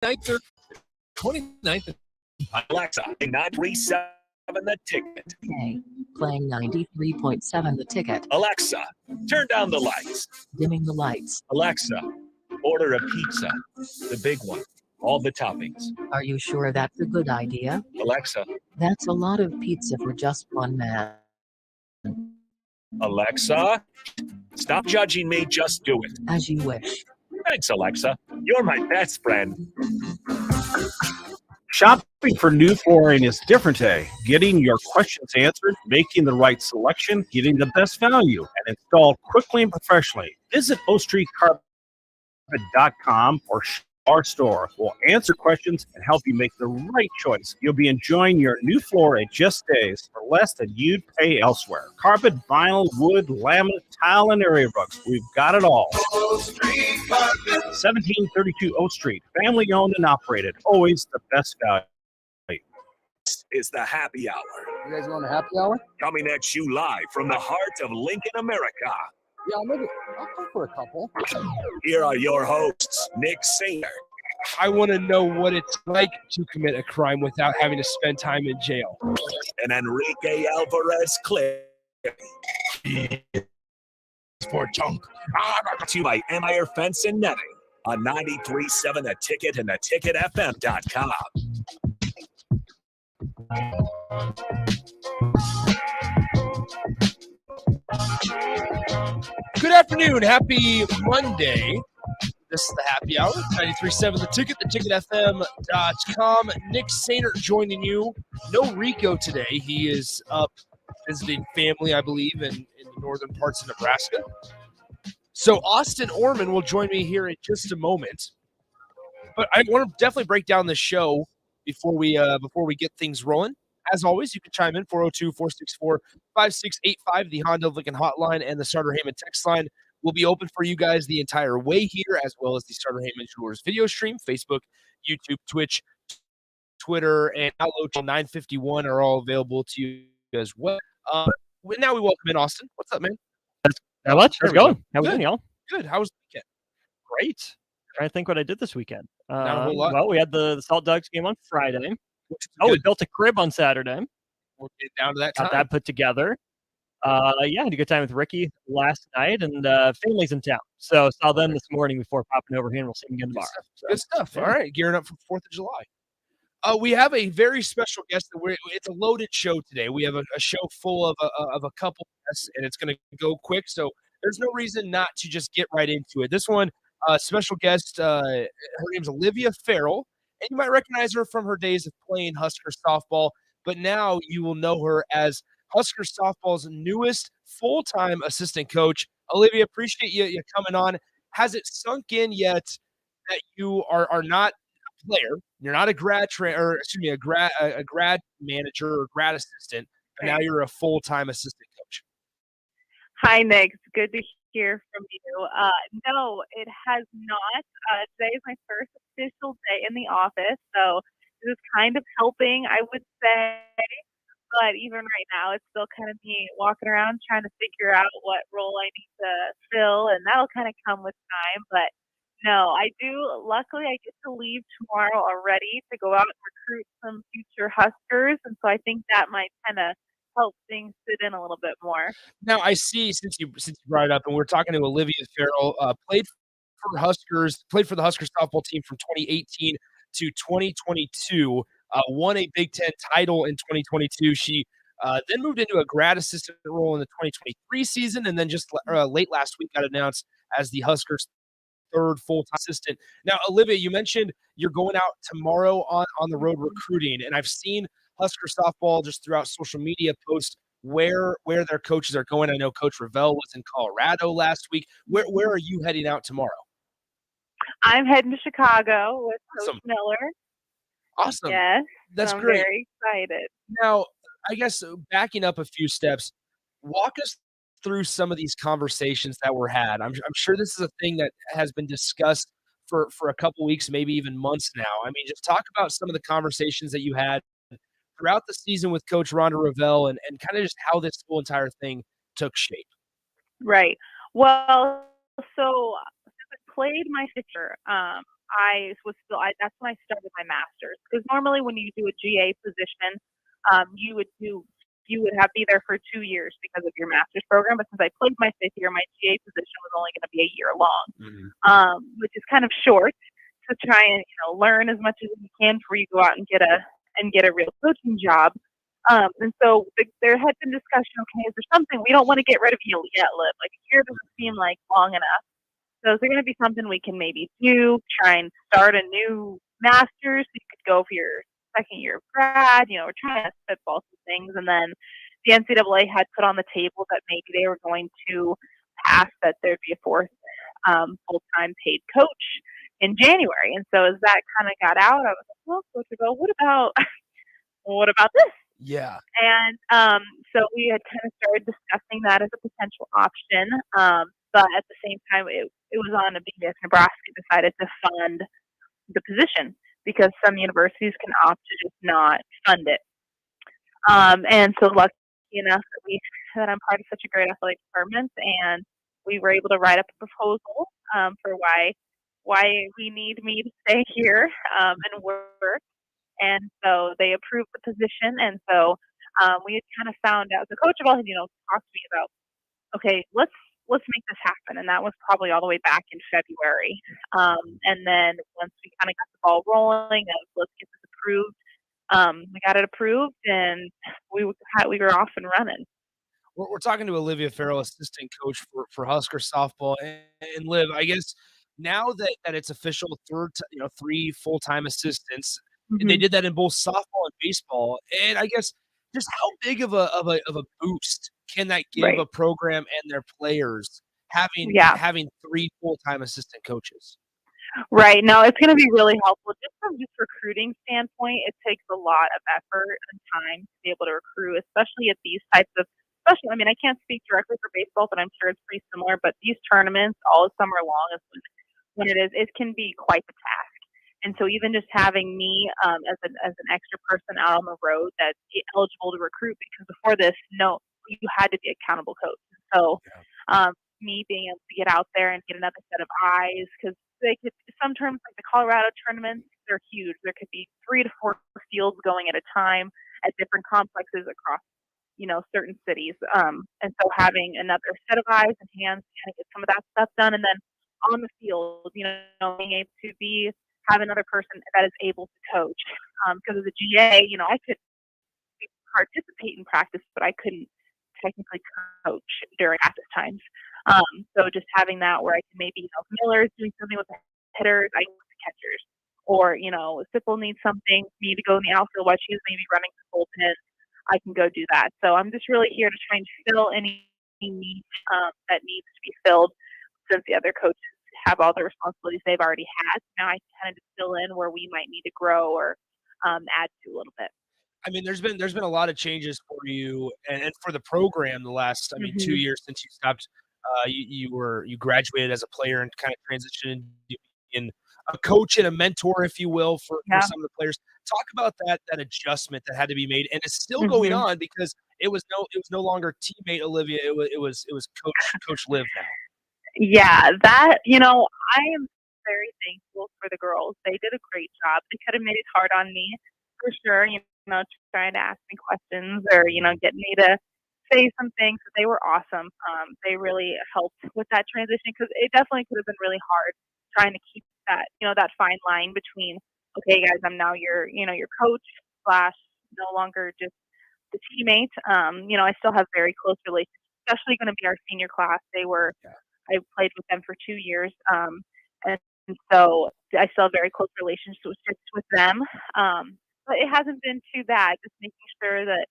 29th. Alexa, 937 the ticket. Okay, playing 93.7 the ticket. Alexa, turn down the lights. Dimming the lights. Alexa, order a pizza, the big one, all the toppings. Are you sure that's a good idea? Alexa, That's a lot of pizza for just one man. Alexa, stop judging me, just do it. As you wish. Thanks, Alexa. You're my best friend. Shopping for new flooring is different today. Getting your questions answered, making the right selection, getting the best value, and installed quickly and professionally. Visit OakStreetCarpet.com or our store. We'll answer questions and help you make the right choice. You'll be enjoying your new floor at Just Days for less than you'd pay elsewhere. Carpet, vinyl, wood, laminate, tile, and area rugs. We've got it all. 1732 Oak Street. Family owned and operated. Always the best value. This is the happy hour. You guys want a happy hour? Coming at you live from the heart of Lincoln, America. Yeah, I'll go for a couple. Here are your hosts, Nick Sainer. I want to know what it's like to commit a crime without having to spend time in jail. And Enrique Alvarez Cliff. For chunk. Brought to you by Emire Fence and Netting on 93.7 The Ticket and theticketfm.com. Good afternoon. Happy Monday. This is the happy hour. 93.7 The Ticket, theticketfm.com. Nick Sainer joining you. No Rico today. He is up visiting family, I believe, in the northern parts of Nebraska. So Austin Orman will join me here in just a moment. But I want to definitely break down the show before we get things rolling. As always, you can chime in 402-464-5685, the Honda Lincoln hotline, and the Starter Heyman text line will be open for you guys the entire way here, as well as the Starter Heyman Jewelers video stream. Facebook, YouTube, Twitch, Twitter, and Outlook 951 are all available to you as well. Now we welcome in Austin. What's up, man? Not much. How's it going? How we Good. doing, y'all? Good. How was the weekend? Great. Trying to think what I did this weekend. Not a whole lot. Well, we had the Salt Dogs game on Friday. We We built a crib on Saturday. We'll get down to that Got time. that put together. Yeah, had a good time with Ricky last night, and family's in town. So saw them this morning before popping over here, and we'll see them again tomorrow. Good stuff. All right, gearing up for 4th of July. We have a very special guest. It's a loaded show today. We have a show full of a couple guests, and it's going to go quick. So there's no reason not to just get right into it. This one, special guest, her name's Olivia Farrell, and you might recognize her from her days of playing Husker softball, but now you will know her as Husker softball's newest full-time assistant coach. Olivia, appreciate you coming on. Has it sunk in yet that you are not a player? You're not a grad manager or grad assistant, but now you're a full-time assistant coach. Hi, Nick. It's good to hear from you. No, it has not. Today is my first official day in the office, so this is kind of helping, I would say. But even right now, it's still kind of me walking around trying to figure out what role I need to fill, and that'll kind of come with time. But no, I do. Luckily, I get to leave tomorrow already to go out and recruit some future Huskers, and so I think that might kind of help things fit in a little bit more. Now, I see since you brought it up, and we're talking to Olivia Farrell, played for the Husker softball team from 2018 to 2022. Won a Big Ten title in 2022. She then moved into a grad assistant role in the 2023 season, and then just late last week got announced as the Huskers' third full-time assistant. Now, Olivia, you mentioned you're going out tomorrow on the road recruiting, and I've seen Husker softball just throughout social media post where their coaches are going. I know Coach Ravel was in Colorado last week. Where are you heading out tomorrow? I'm heading to Chicago with Coach Awesome. Miller. Awesome. Yes, That's I'm great. very excited. Now, I guess backing up a few steps, walk us through some of these conversations that were had. I'm sure this is a thing that has been discussed for a couple weeks, maybe even months now. I mean, just talk about some of the conversations that you had throughout the season with Coach Rhonda Ravel and kind of just how this whole entire thing took shape. Right. Well, so since I played my sister, that's when I started my master's. Because normally when you do a GA position, you would have be there for 2 years because of your master's program. But since I played my fifth year, my GA position was only going to be a year long, which is kind of short to try and learn as much as you can before you go out and get a real coaching job. And so there had been discussion. Okay, is there something we don't want to get rid of you yet, Liv? Like a year doesn't seem like long enough. So is there going to be something we can maybe do? Try and start a new master's so you could go for your second year of grad. We're trying to spitball some things. And then the NCAA had put on the table that maybe they were going to pass that there'd be a fourth full-time paid coach in January. And so as that kind of got out, I was like, well, Coach Abell, what about this? Yeah. And so we had kind of started discussing that as a potential option. But at the same time, it was on a BS Nebraska decided to fund the position because some universities can opt to just not fund it. And so lucky enough that I'm part of such a great athletic department, and we were able to write up a proposal for why we need me to stay here and work. And so they approved the position, and so we had kind of found out. The coach of all had, talked to me about, okay, let's make this happen, and that was probably all the way back in February. And then once we kind of got the ball rolling, let's get this approved. We got it approved, and we were off and running. We're talking to Olivia Farrell, assistant coach for Husker softball, and Liv, I guess now that it's official, three full-time assistants. They did that in both softball and baseball. And I guess just how big of a boost can that give a program and their players having three full-time assistant coaches? Right. No, it's going to be really helpful. Just from recruiting standpoint, it takes a lot of effort and time to be able to recruit, especially at these types of I can't speak directly for baseball, but I'm sure it's pretty similar. But these tournaments all summer long is when it can be quite the task. And so even just having me as an extra person out on the road that's eligible to recruit, because before this, you had to be accountable coach. So me being able to get out there and get another set of eyes, because they could sometimes, like the Colorado tournaments, they're huge. There could be 3 to 4 fields going at a time at different complexes across certain cities. And so having another set of eyes and hands to kind of get some of that stuff done, and then on the field, being able to have another person that is able to coach. Because as a GA, I could participate in practice, but I couldn't technically coach during practice times. So just having that where I can maybe help Miller's doing something with the hitters, I can with the catchers. Or, Sipple needs something, me to go in the outfield while she's maybe running the bullpen, I can go do that. So I'm just really here to try and fill any need that needs to be filled, since the other coaches have all the responsibilities they've already had. Now I kind of just fill in where we might need to grow or add to a little bit. I mean, there's been a lot of changes for you and for the program the last 2 years since you stopped. You graduated as a player and kind of transitioned in a coach and a mentor, if you will, for some of the players. Talk about that adjustment that had to be made, and it's still going on because it was no longer teammate Olivia. It was Coach Liv now. Yeah, that I am very thankful for the girls. They did a great job. They could have made it hard on me for sure. Trying to ask me questions or get me to say some things. But they were awesome. They really helped with that transition, because it definitely could have been really hard trying to keep that that fine line between, okay, guys, I'm now your coach / no longer just the teammate. I still have very close relationships, especially going to be our senior class. I played with them for 2 years, and so I still have very close relationships with them. But it hasn't been too bad. Just making sure that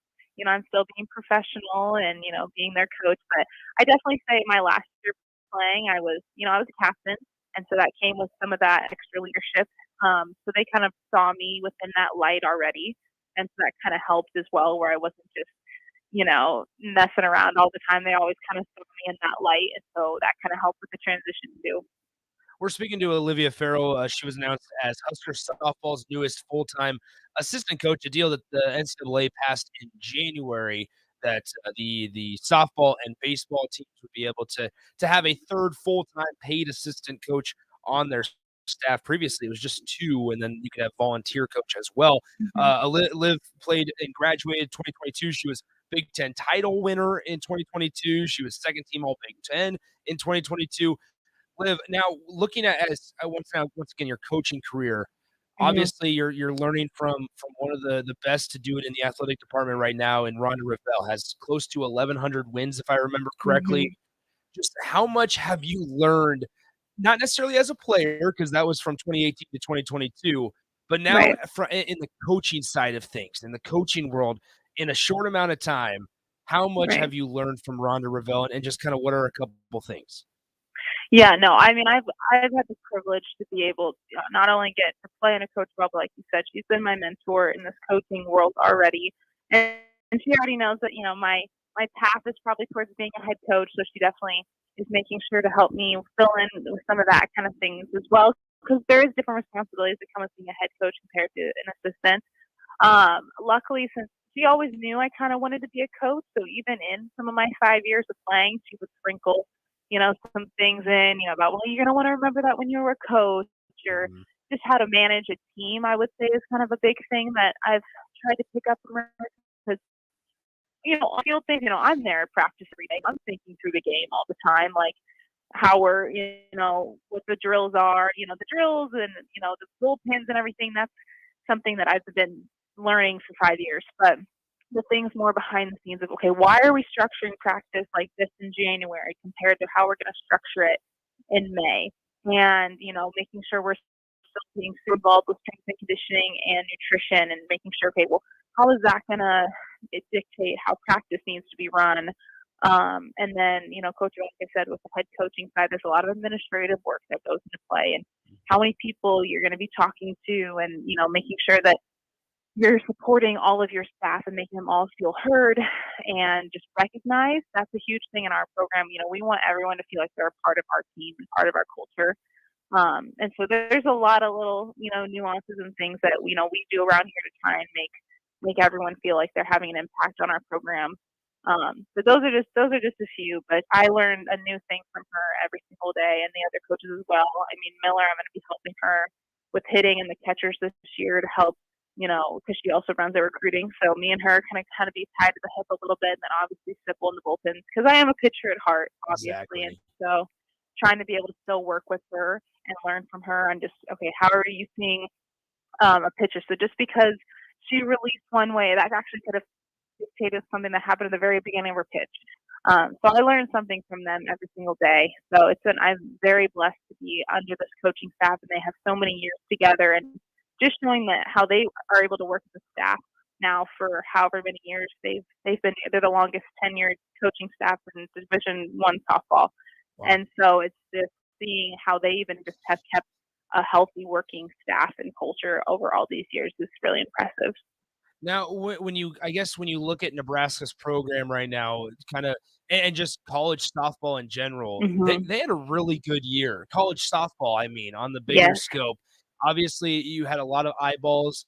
I'm still being professional and being their coach. But I definitely say my last year playing, I was a captain, and so that came with some of that extra leadership. So they kind of saw me within that light already, and so that kind of helped as well, where I wasn't just messing around all the time. They always kind of saw me in that light, and so that kind of helped with the transition too. We're speaking to Olivia Farrell. She was announced as Husker softball's newest full-time assistant coach, a deal that the NCAA passed in January, that the softball and baseball teams would be able to have a third full-time paid assistant coach on their staff. Previously, it was just 2, and then you could have volunteer coach as well. Liv played and graduated 2022. She was Big Ten title winner in 2022. She was second team All Big Ten in 2022. Liv, now looking at once again your coaching career, obviously you're learning from one of the best to do it in the athletic department right now, and Rhonda Revelle has close to 1,100 wins, if I remember correctly. Just how much have you learned, not necessarily as a player, because that was from 2018 to 2022, but now in the coaching side of things, in the coaching world, in a short amount of time, how much have you learned from Rhonda Revelle, and just kind of what are a couple things? Yeah, no, I mean, I've had the privilege to be able to not only get to play in a coach role, but like you said, she's been my mentor in this coaching world already, and she already knows that my path is probably towards being a head coach. So she definitely is making sure to help me fill in with some of that kind of things as well, because there is different responsibilities that come with being a head coach compared to an assistant. Luckily, since she always knew I kind of wanted to be a coach, so even in some of my 5 years of playing, she would sprinkle some things in, about, well, you're going to want to remember that when you were a coach, or just how to manage a team, I would say is kind of a big thing that I've tried to pick up from her, because, on field things, I'm there at practice every day. I'm thinking through the game all the time, like how we're, what the drills are, the drills and, the bullpens and everything. That's something that I've been learning for 5 years. But the things more behind the scenes of, okay, why are we structuring practice like this in January compared to how we're going to structure it in May? And, making sure we're still being involved with strength and conditioning and nutrition, and making sure, okay, well, how is that going to dictate how practice needs to be run? And then, Coach, like I said, with the head coaching side, there's a lot of administrative work that goes into play, and how many people you're going to be talking to, and, making sure that you're supporting all of your staff and making them all feel heard and just recognized. That's a huge thing in our program. We want everyone to feel like they're a part of our team and part of our culture. And so there's a lot of little, nuances and things that, we do around here to try and make everyone feel like they're having an impact on our program. But those are just a few, but I learned a new thing from her every single day, and the other coaches as well. I mean, Miller, I'm going to be helping her with hitting and the catchers this year to help, because she also runs the recruiting. So me and her kind of be tied to the hip a little bit, and then obviously Sipple in the bullpens, because I am a pitcher at heart, obviously. Exactly. And so trying to be able to still work with her and learn from her on just, okay, how are you seeing a pitcher? So just because she released one way, that actually could have dictated something that happened at the very beginning of her pitch. So I learned something from them every single day. So I'm very blessed to be under this coaching staff, and they have so many years together, and just showing that how they are able to work with the staff now for however many years they're the longest tenured coaching staff in Division I softball. Wow. And so it's just seeing how they even just have kept a healthy working staff and culture over all these years is really impressive. Now, when you look at Nebraska's program right now, kind of, and just college softball in general, they had a really good year. College softball, I mean, on the bigger scope. Obviously, you had a lot of eyeballs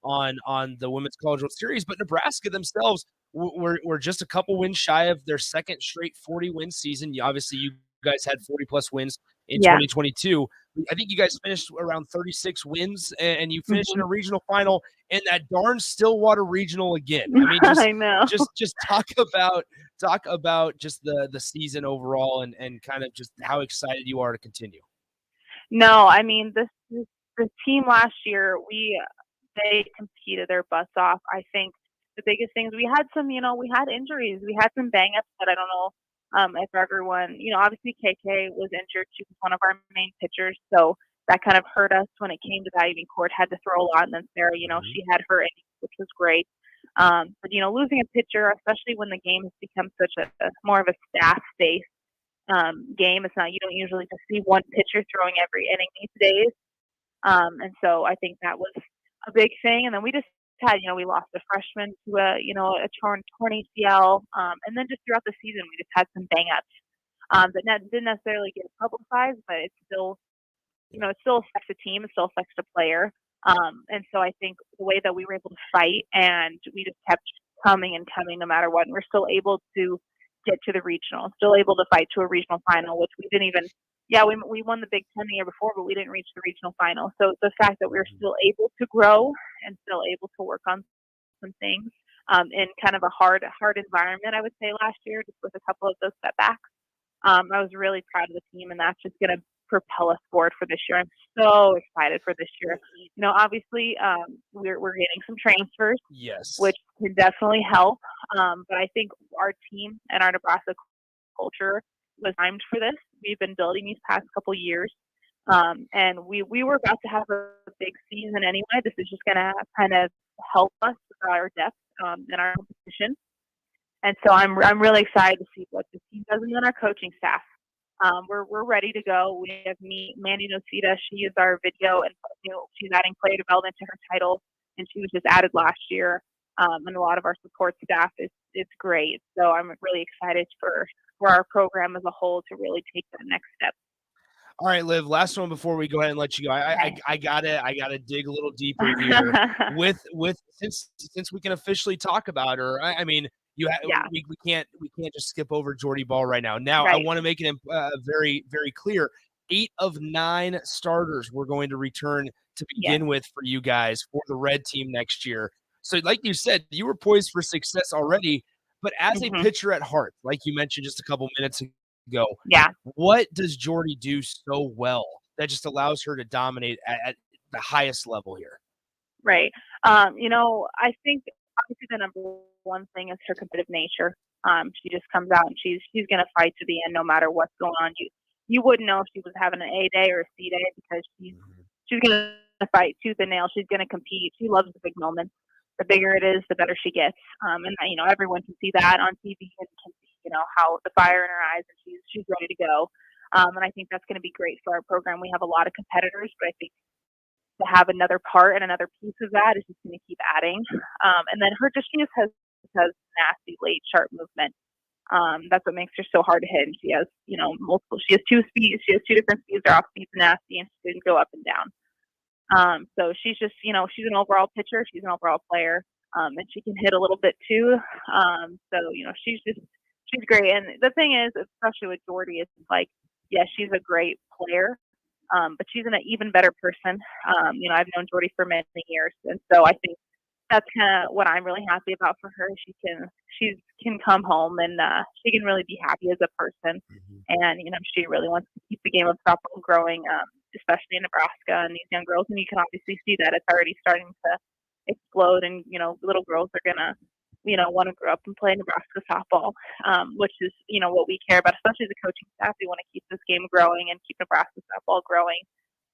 on the Women's College World Series, but Nebraska themselves were just a couple wins shy of their second straight 40-win season. Obviously, you guys had 40-plus wins in 2022. I think you guys finished around 36 wins, and you finished in a regional final in that darn Stillwater Regional again. I mean, I know. just talk about just the season overall, and kind of just how excited you are to continue. No, I mean, the team last year, they competed their butts off. I think the biggest things, we had some, we had injuries, we had some bang-ups that I don't know if everyone, obviously KK was injured. She was one of our main pitchers, so that kind of hurt us when it came to that. Even Court had to throw a lot, and then Sarah, she had her innings, which was great. But losing a pitcher, especially when the game has become such a more of a staff-based game, it's not, you don't usually just see one pitcher throwing every inning these days. And so I think that was a big thing. And then we just had, we lost a freshman to a torn ACL. And then just throughout the season, we just had some bang-ups that didn't necessarily get publicized, but it's still, it still affects the team. It still affects the player. And so I think the way that we were able to fight, and we just kept coming and coming no matter what, and we're still able to get to the regional, still able to fight to a regional final, which we didn't even. Yeah, we won the Big Ten the year before, but we didn't reach the regional final. So the fact that we're still able to grow and still able to work on some things in kind of a hard environment, I would say last year, just with a couple of those setbacks. I was really proud of the team, and that's just going to propel us forward for this year. I'm so excited for this year. You know, obviously, we're getting some transfers, Yes. which can definitely help. But I think our team and our Nebraska culture was timed for this. We've been building these past couple years, and we were about to have a big season anyway. This is just going to kind of help us with our depth in our competition. And so I'm really excited to see what the team does, and then our coaching staff. We're ready to go. We have Mandy Nocita. She is our video, and she's adding player development to her title, and she was just added last year. And a lot of our support staff is great. So I'm really excited for our program as a whole to really take that next step. All right, Liv, last one before we go ahead and let you go. I gotta dig a little deeper here with since we can officially talk about her. I mean, we can't just skip over Jordy Ball right now. Now I want to make it very, very clear. 8 of 9 starters we're going to return to begin with for you guys for the red team next year. So like you said, you were poised for success already, but as a pitcher at heart, like you mentioned just a couple minutes ago, what does Jordy do so well that just allows her to dominate at the highest level here? Right. You know, I think obviously the number one thing is her competitive nature. She just comes out and she's going to fight to the end no matter what's going on. You wouldn't know if she was having an A day or a C day because she's going to fight tooth and nail. She's going to compete. She loves the big moments. The bigger it is, the better she gets. And you know, everyone can see that on TV and can see, you know, how the fire in her eyes, and she's ready to go. And I think that's going to be great for our program. We have a lot of competitors, but I think to have another part and another piece of that is just going to keep adding. And then she just has nasty late sharp movement. That's what makes her so hard to hit. And she has, you know, she has 2 speeds. She has 2 different speeds. They're off speeds and nasty, and she can go up and down. So she's just, you know, she's an overall pitcher. She's an overall player. And she can hit a little bit too. So, you know, she's great. And the thing is, especially with Jordy, it's like, yeah, she's a great player. But she's an even better person. You know, I've known Jordy for many years. And so I think that's kind of what I'm really happy about for her. She can come home and she can really be happy as a person. And, you know, she really wants to keep the game of softball growing, especially in Nebraska and these young girls. And you can obviously see that it's already starting to explode. And, you know, little girls are going to, you know, want to grow up and play Nebraska softball, which is, you know, what we care about, especially the coaching staff. We want to keep this game growing and keep Nebraska softball growing.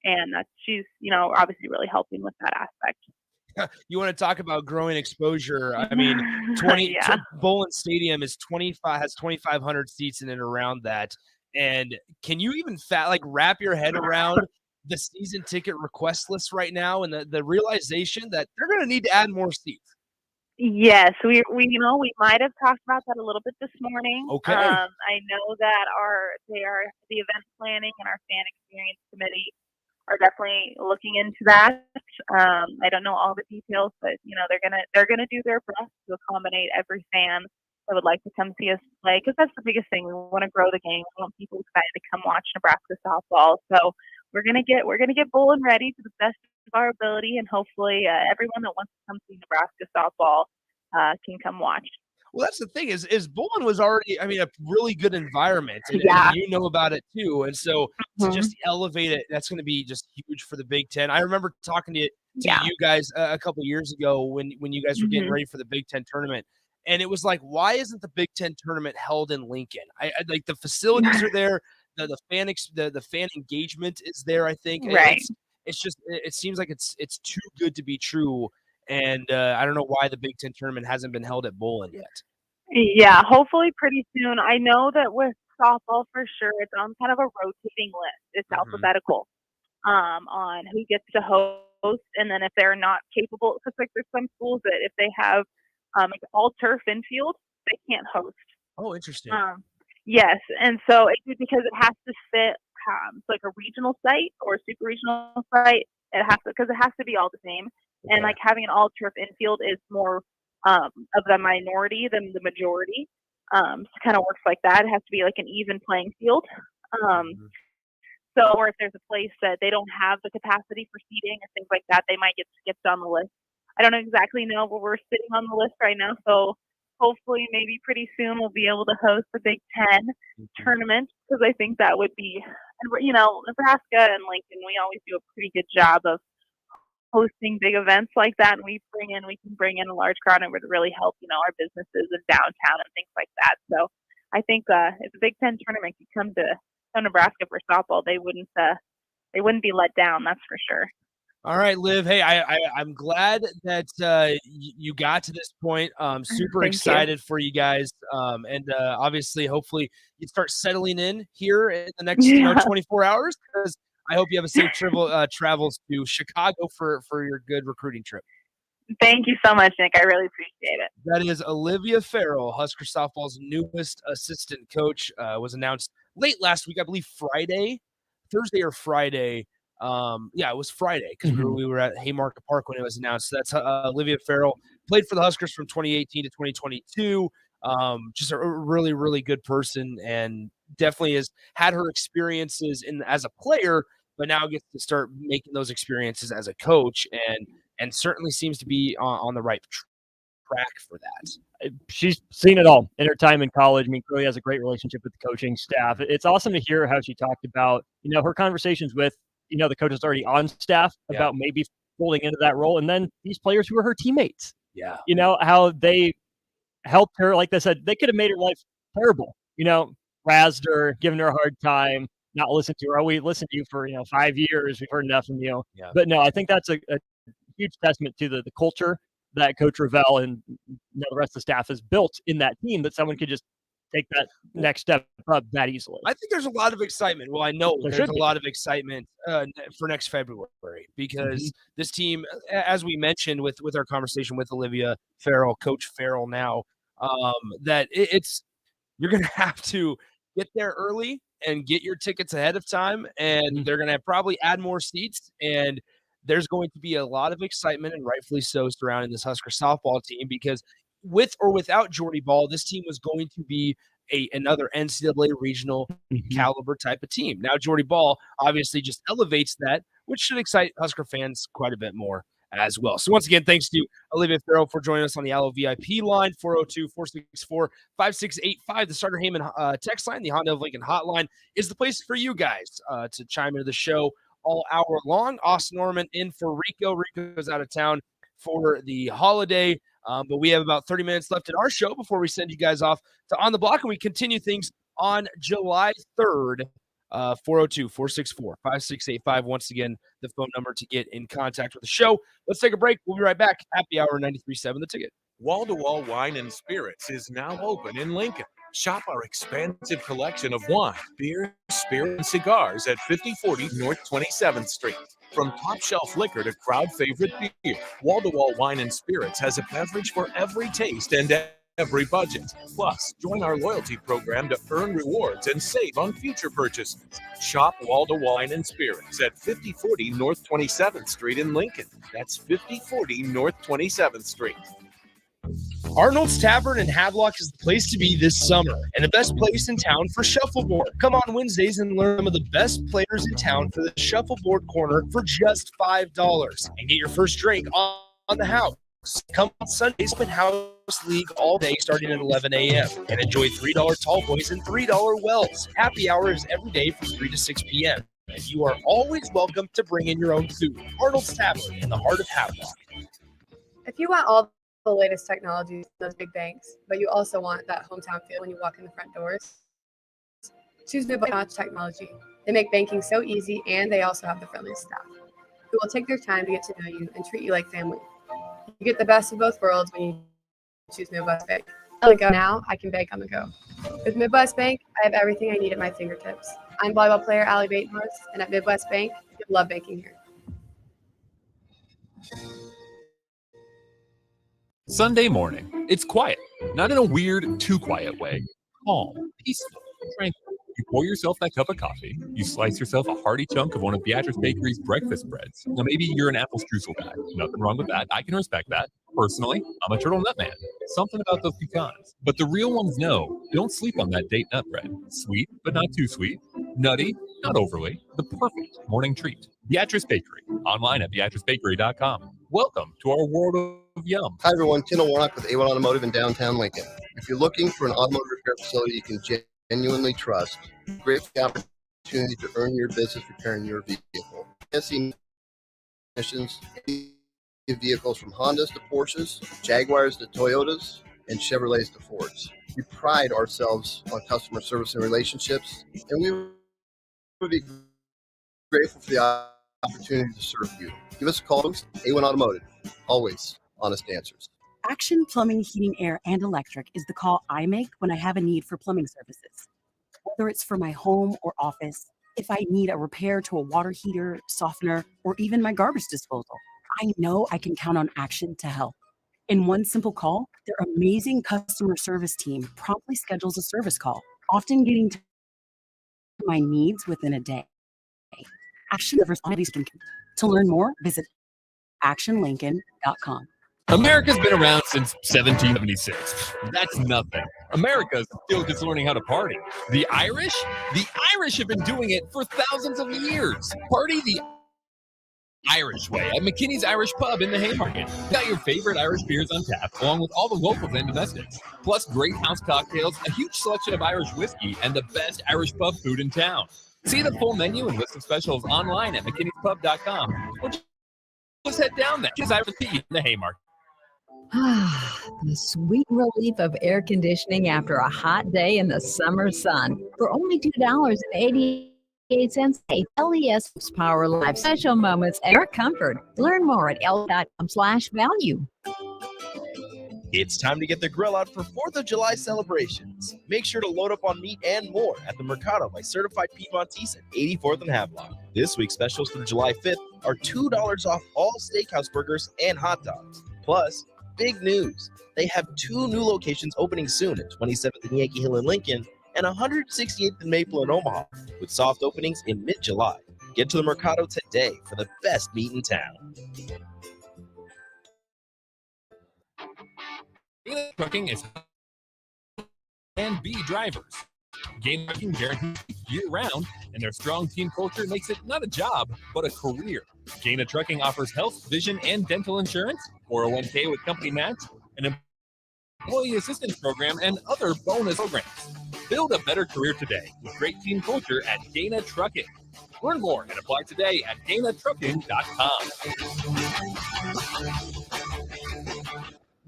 And she's, you know, obviously really helping with that aspect. You want to talk about growing exposure? I mean, Bowlin Stadium has 2,500 seats in and around that. And can you even wrap your head around the season ticket request list right now and the realization that they're going to need to add more seats? Yes, we might have talked about that a little bit this morning. Okay. I know that the event planning and our fan experience committee are definitely looking into that. I don't know all the details, but you know they're gonna do their best to accommodate every fan that would like to come see us play, because that's the biggest thing. We want to grow the game. We want people excited to come watch Nebraska softball. So we're gonna get Bowlin ready to the best of our ability, and hopefully everyone that wants to come see Nebraska softball can come watch. Well, that's the thing is Bowlin was already, I mean, a really good environment, and you know about it too. And so to just elevate it, that's going to be just huge for the Big Ten. I remember talking to you guys a couple years ago when you guys were getting ready for the Big Ten tournament, and it was like, why isn't the Big Ten tournament held in Lincoln? I like the facilities are there, the fan engagement is there. I think it's just it seems like it's too good to be true. And I don't know why the Big Ten tournament hasn't been held at Bowlin yet. Yeah, hopefully pretty soon. I know that with softball for sure, it's on kind of a rotating list. It's alphabetical on who gets to host, and then if they're not capable, because like there's some schools that if they have like all turf infield, they can't host. Oh, interesting. Yes, and so because it has to fit like a regional site or a super regional site, it has to be all the same. And like having an all turf infield is more of the minority than the majority. So it kind of works like that. It has to be like an even playing field. So, or if there's a place that they don't have the capacity for seating and things like that, they might get skipped on the list. I don't exactly know, but we're sitting on the list right now. So hopefully maybe pretty soon we'll be able to host the Big Ten tournament, because I think that would be, you know, Nebraska and Lincoln, we always do a pretty good job of hosting big events like that. And we can bring in a large crowd, and it would really help, you know, our businesses in downtown and things like that. So I think if the Big Ten tournament could come to Nebraska for softball, they wouldn't be let down. That's for sure. All right, Liv. Hey, I'm glad that you got to this point. Super excited for you guys, and obviously, hopefully, you start settling in here in the next 24 hours. Because I hope you have a safe travels to Chicago for your good recruiting trip. Thank you so much, Nick. I really appreciate it. That is Olivia Farrell, Husker softball's newest assistant coach. Was announced late last week, I believe Thursday or Friday. Yeah, it was Friday because we were at Haymarket Park when it was announced. So that's Olivia Farrell, played for the Huskers from 2018 to 2022. Just a really, really good person, and definitely has had her experiences as a player, but now gets to start making those experiences as a coach, and certainly seems to be on the right track for that. She's seen it all in her time in college. I mean, clearly has a great relationship with the coaching staff. It's awesome to hear how she talked about, you know, her conversations with, you know, the coaches already on staff about maybe folding into that role. And then these players who are her teammates, you know, how they helped her. Like they said, they could have made her life terrible, you know, razzed her, given her a hard time, not listened to her. Oh, we listened to you for, 5 years. We've heard enough from you. Yeah. But no, I think that's a huge testament to the culture that Coach Ravel and the rest of the staff has built in that team, that someone could just take that next step up that easily. I think there's a lot of excitement. Well, I know there's a lot of excitement for next February, because this team, as we mentioned with our conversation with Olivia Farrell, Coach Farrell now, that you're going to have to get there early and get your tickets ahead of time, and they're going to probably add more seats, and there's going to be a lot of excitement, and rightfully so, surrounding this Husker softball team, because with or without Jordy Ball, this team was going to be another NCAA regional caliber type of team. Now, Jordy Ball obviously just elevates that, which should excite Husker fans quite a bit more as well. So once again, thanks to Olivia Farrell for joining us on the Allo VIP line, 402-464-5685. The Starter Heyman text line, the Honda of Lincoln hotline, is the place for you guys to chime into the show all hour long. Austin Norman in for Rico. Rico's out of town for the holiday. But we have about 30 minutes left in our show before we send you guys off to On the Block, and we continue things on July 3rd, 402-464-5685. Once again, the phone number to get in contact with the show. Let's take a break. We'll be right back. Happy Hour 93.7 The Ticket. Wall-to-Wall Wine and Spirits is now open in Lincoln. Shop our expansive collection of wine, beer, spirit, and cigars at 5040 North 27th Street. From top shelf liquor to crowd favorite beer, Wall-to-Wall Wine and Spirits has a beverage for every taste and every budget. Plus, join our loyalty program to earn rewards and save on future purchases. Shop Wall-to-Wall Wine and Spirits at 5040 North 27th Street in Lincoln. That's 5040 North 27th Street. Arnold's Tavern in Havelock is the place to be this summer, and the best place in town for shuffleboard. Come on Wednesdays and learn some of the best players in town for the shuffleboard corner for just $5, and get your first drink on the house. Come on Sundays, open house league all day starting at 11 a.m. and enjoy $3 tall boys and $3 wells. Happy hour is every day from 3 to 6 p.m. and you are always welcome to bring in your own food. Arnold's Tavern in the heart of Havelock. If you want all the latest technology, those big banks, but you also want that hometown feel when you walk in the front doors, choose Notch Technology. They make banking so easy, and they also have the friendliest staff who will take their time to get to know you and treat you like family. You get the best of both worlds when you choose Midwest Bank. On the go now, I can bank on the go. With Midwest Bank, I have everything I need at my fingertips. I'm volleyball player Allie Batenhorst, and at Midwest Bank, you'll love banking here. Sunday morning. It's quiet, not in a weird, too quiet way. Calm, peaceful, tranquil. You pour yourself that cup of coffee. You slice yourself a hearty chunk of one of Beatrice Bakery's breakfast breads. Now, maybe you're an apple streusel guy. Nothing wrong with that. I can respect that. Personally, I'm a turtle nut man. Something about those pecans. But the real ones know, don't sleep on that date nut bread. Sweet, but not too sweet. Nutty, not overly. The perfect morning treat. Beatrice Bakery. Online at beatricebakery.com. Welcome to our world of yum. Hi, everyone. Kendall Warnock with A1 Automotive in downtown Lincoln. If you're looking for an automotive repair facility you can genuinely trust, great for the opportunity to earn your business repairing your vehicle. See missions, vehicles from Hondas to Porsches, Jaguars to Toyotas, and Chevrolets to Fords. We pride ourselves on customer service and relationships, and we would be grateful for the opportunity to serve you. Give us a call, A1 Automotive. Always honest answers. Action Plumbing, Heating, Air, and Electric is the call I make when I have a need for plumbing services. Whether it's for my home or office, if I need a repair to a water heater, softener, or even my garbage disposal, I know I can count on Action to help. In one simple call, their amazing customer service team promptly schedules a service call, often getting to my needs within a day. Action delivers on these. To learn more, visit actionlincoln.com. America's been around since 1776. That's nothing. America's still just learning how to party. The Irish? The Irish have been doing it for thousands of years. Party the Irish way at McKinney's Irish Pub in the Haymarket. Got your favorite Irish beers on tap, along with all the locals and domestics. Plus great house cocktails, a huge selection of Irish whiskey, and the best Irish pub food in town. See the full menu and list of specials online at mckinneyspub.com. Or just head down there. Just Irish Pub in the Haymarket. The sweet relief of air conditioning after a hot day in the summer sun. For only $2.88 a LES Power Life special moments and your comfort. Learn more at l.com/value. It's time to get the grill out for 4th of July celebrations. Make sure to load up on meat and more at the Mercado by Certified Piedmontese at 84th and Havelock. This week's specials through July 5th are $2 off all steakhouse burgers and hot dogs. Plus, big news, they have 2 new locations opening soon at 27th and Yankee Hill in Lincoln and 168th and Maple in Omaha, with soft openings in mid-July. Get to the Mercado today for the best meat in town. Gaina Trucking is and B drivers. Gaina Trucking guarantees year-round, and their strong team culture makes it not a job, but a career. Gaina Trucking offers health, vision, and dental insurance, 401k with company match, an employee assistance program, and other bonus programs. Build a better career today with great team culture at Gaina Trucking. Learn more and apply today at GainaTrucking.com.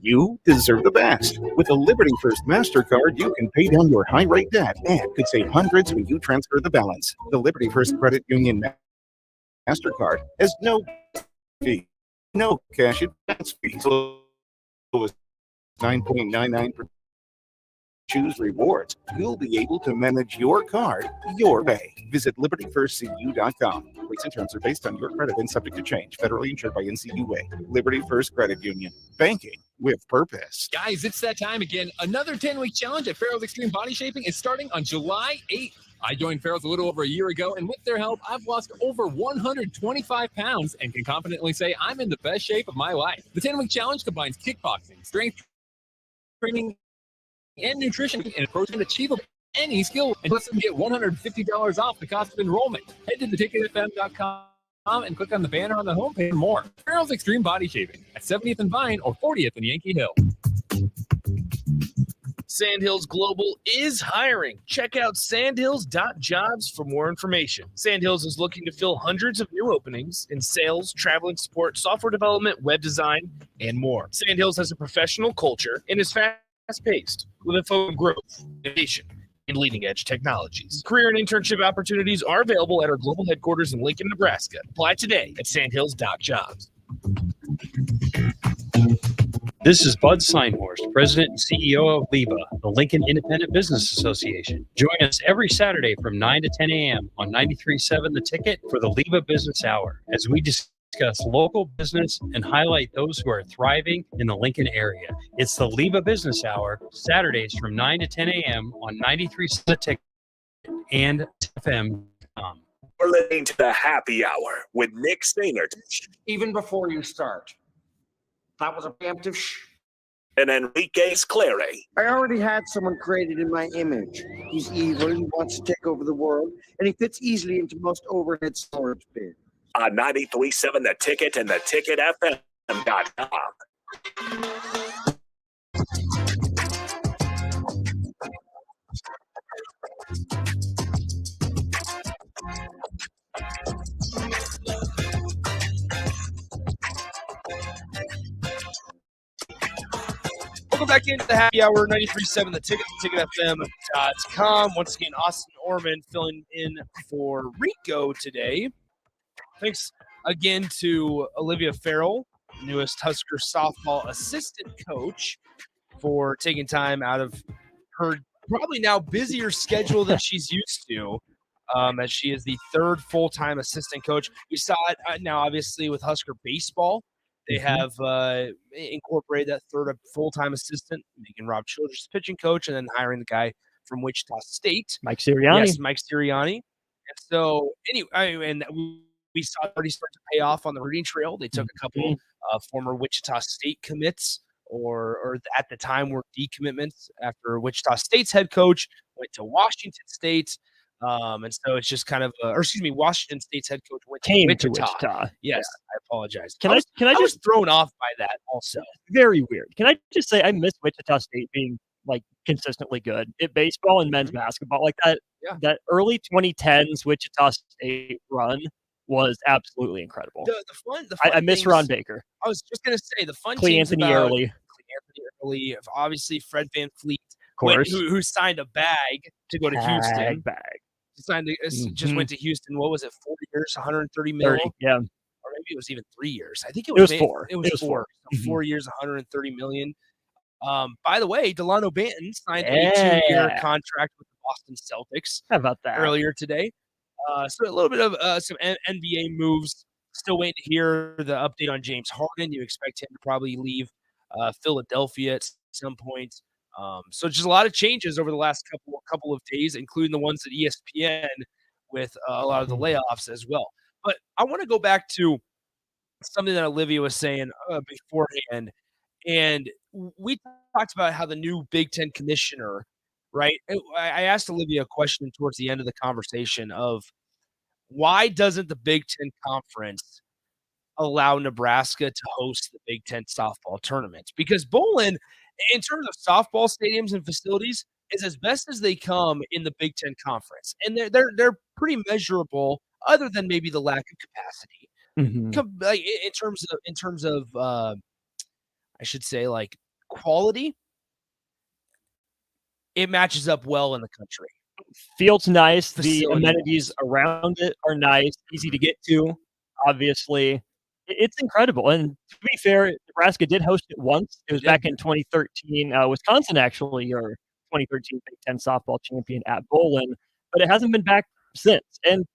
You deserve the best. With a Liberty First MasterCard, you can pay down your high-rate debt and could save hundreds when you transfer the balance. The Liberty First Credit Union MasterCard has no fee, no cash advance fees. So it's 9.99%. Choose rewards. You'll be able to manage your card your way. Visit libertyfirstcu.com. Rates and terms are based on your credit and subject to change. Federally insured by NCUA. Liberty First Credit Union. Banking with purpose. Guys, it's that time again. Another 10-week challenge at Farrell's Extreme Body Shaping is starting on July 8th. I joined Farrell's a little over a year ago, and with their help, I've lost over 125 pounds and can confidently say I'm in the best shape of my life. The 10-week challenge combines kickboxing, strength training, and nutrition, and approaching achievable any skill, and plus get $150 off the cost of enrollment. Head to theticketfm.com and click on the banner on the homepage for more. Farrell's Extreme Body Shaping at 70th and Vine or 40th and Yankee Hill. Sandhills Global is hiring. Check out sandhills.jobs for more information. Sandhills is looking to fill hundreds of new openings in sales, traveling support, software development, web design, and more. Sandhills has a professional culture and is fast-paced with a focus on growth, innovation, and leading-edge technologies. Career and internship opportunities are available at our global headquarters in Lincoln, Nebraska. Apply today at sandhills.jobs. This is Bud Seinhorst, President and CEO of LIBA, the Lincoln Independent Business Association. Join us every Saturday from 9 to 10 a.m. on 93.7 The Ticket for the LIBA Business Hour, as we discuss local business and highlight those who are thriving in the Lincoln area. It's the LIBA Business Hour, Saturdays from 9 to 10 a.m. on 93.7 The Ticket and FM.com. We're listening to the Happy Hour with Nick Stainert. Even before you start, That was a preemptive And Enrique Scleri. I already had someone created in my image. He's evil, he wants to take over the world, and he fits easily into most overhead storage bins. On 93.7 The Ticket and theticketfm.com. Welcome back into the happy hour, 93.7 The Ticket, theticketfm.com. Once again, Austin Orman filling in for Rico today. Thanks again to Olivia Farrell, newest Husker softball assistant coach, for taking time out of her probably now busier schedule than she's used to, as she is the third full-time assistant coach. We saw it now, obviously, with Husker baseball. They have incorporated that third full-time assistant, making Rob Childress pitching coach, and then hiring the guy from Wichita State, Mike Sirianni. Yes, Mike Sirianni. And so, anyway, and we saw it already start to pay off on the recruiting trail. They took a couple former Wichita State commits, or at the time were decommitments after Wichita State's head coach went to Washington State. And so it's just kind of, Washington State's head coach went Came to to Wichita. Wichita. Yes, I apologize. Can I I was just thrown off by that also. very weird. Can I just say I miss Wichita State being like consistently good at baseball and men's basketball like that. Yeah. That early 2010s Wichita State run was absolutely incredible. The fun I miss things- Ron Baker. I was just going to say the fun Clay things Anthony about Early. obviously Fred VanVleet, Course. who signed a bag to go to Houston. Bag. Just went to Houston. What was it? 4 years, 130 mil. 30, yeah. Or maybe it was even 3 years. I think It was four. It was four. So 4 years, 130 million. By the way, Delano Banton signed a 2-year contract with the Boston Celtics. How about that? Earlier today. So a little bit of some NBA moves. Still waiting to hear the update on James Harden. You expect him to probably leave Philadelphia at some point. So just a lot of changes over the last couple of days, including the ones at ESPN with a lot of the layoffs as well. But I want to go back to something that Olivia was saying beforehand. And we talked about how the new Big Ten commissioner, right? I asked Olivia a question towards the end of the conversation of why doesn't the Big Ten Conference allow Nebraska to host the Big Ten softball tournament? Because Bowling, in terms of softball stadiums and facilities, is as best as they come in the Big Ten Conference, and they're pretty measurable, other than maybe the lack of capacity. Like in terms of I should say, like, quality, it matches up well in the country. Field's nice. The Facility-wise. amenities around it are nice, easy to get to, obviously. It's incredible. And to be fair, Nebraska did host it once. It was back in 2013. Wisconsin, actually, your 2013 Big Ten softball champion at Bowling, but it hasn't been back since. And,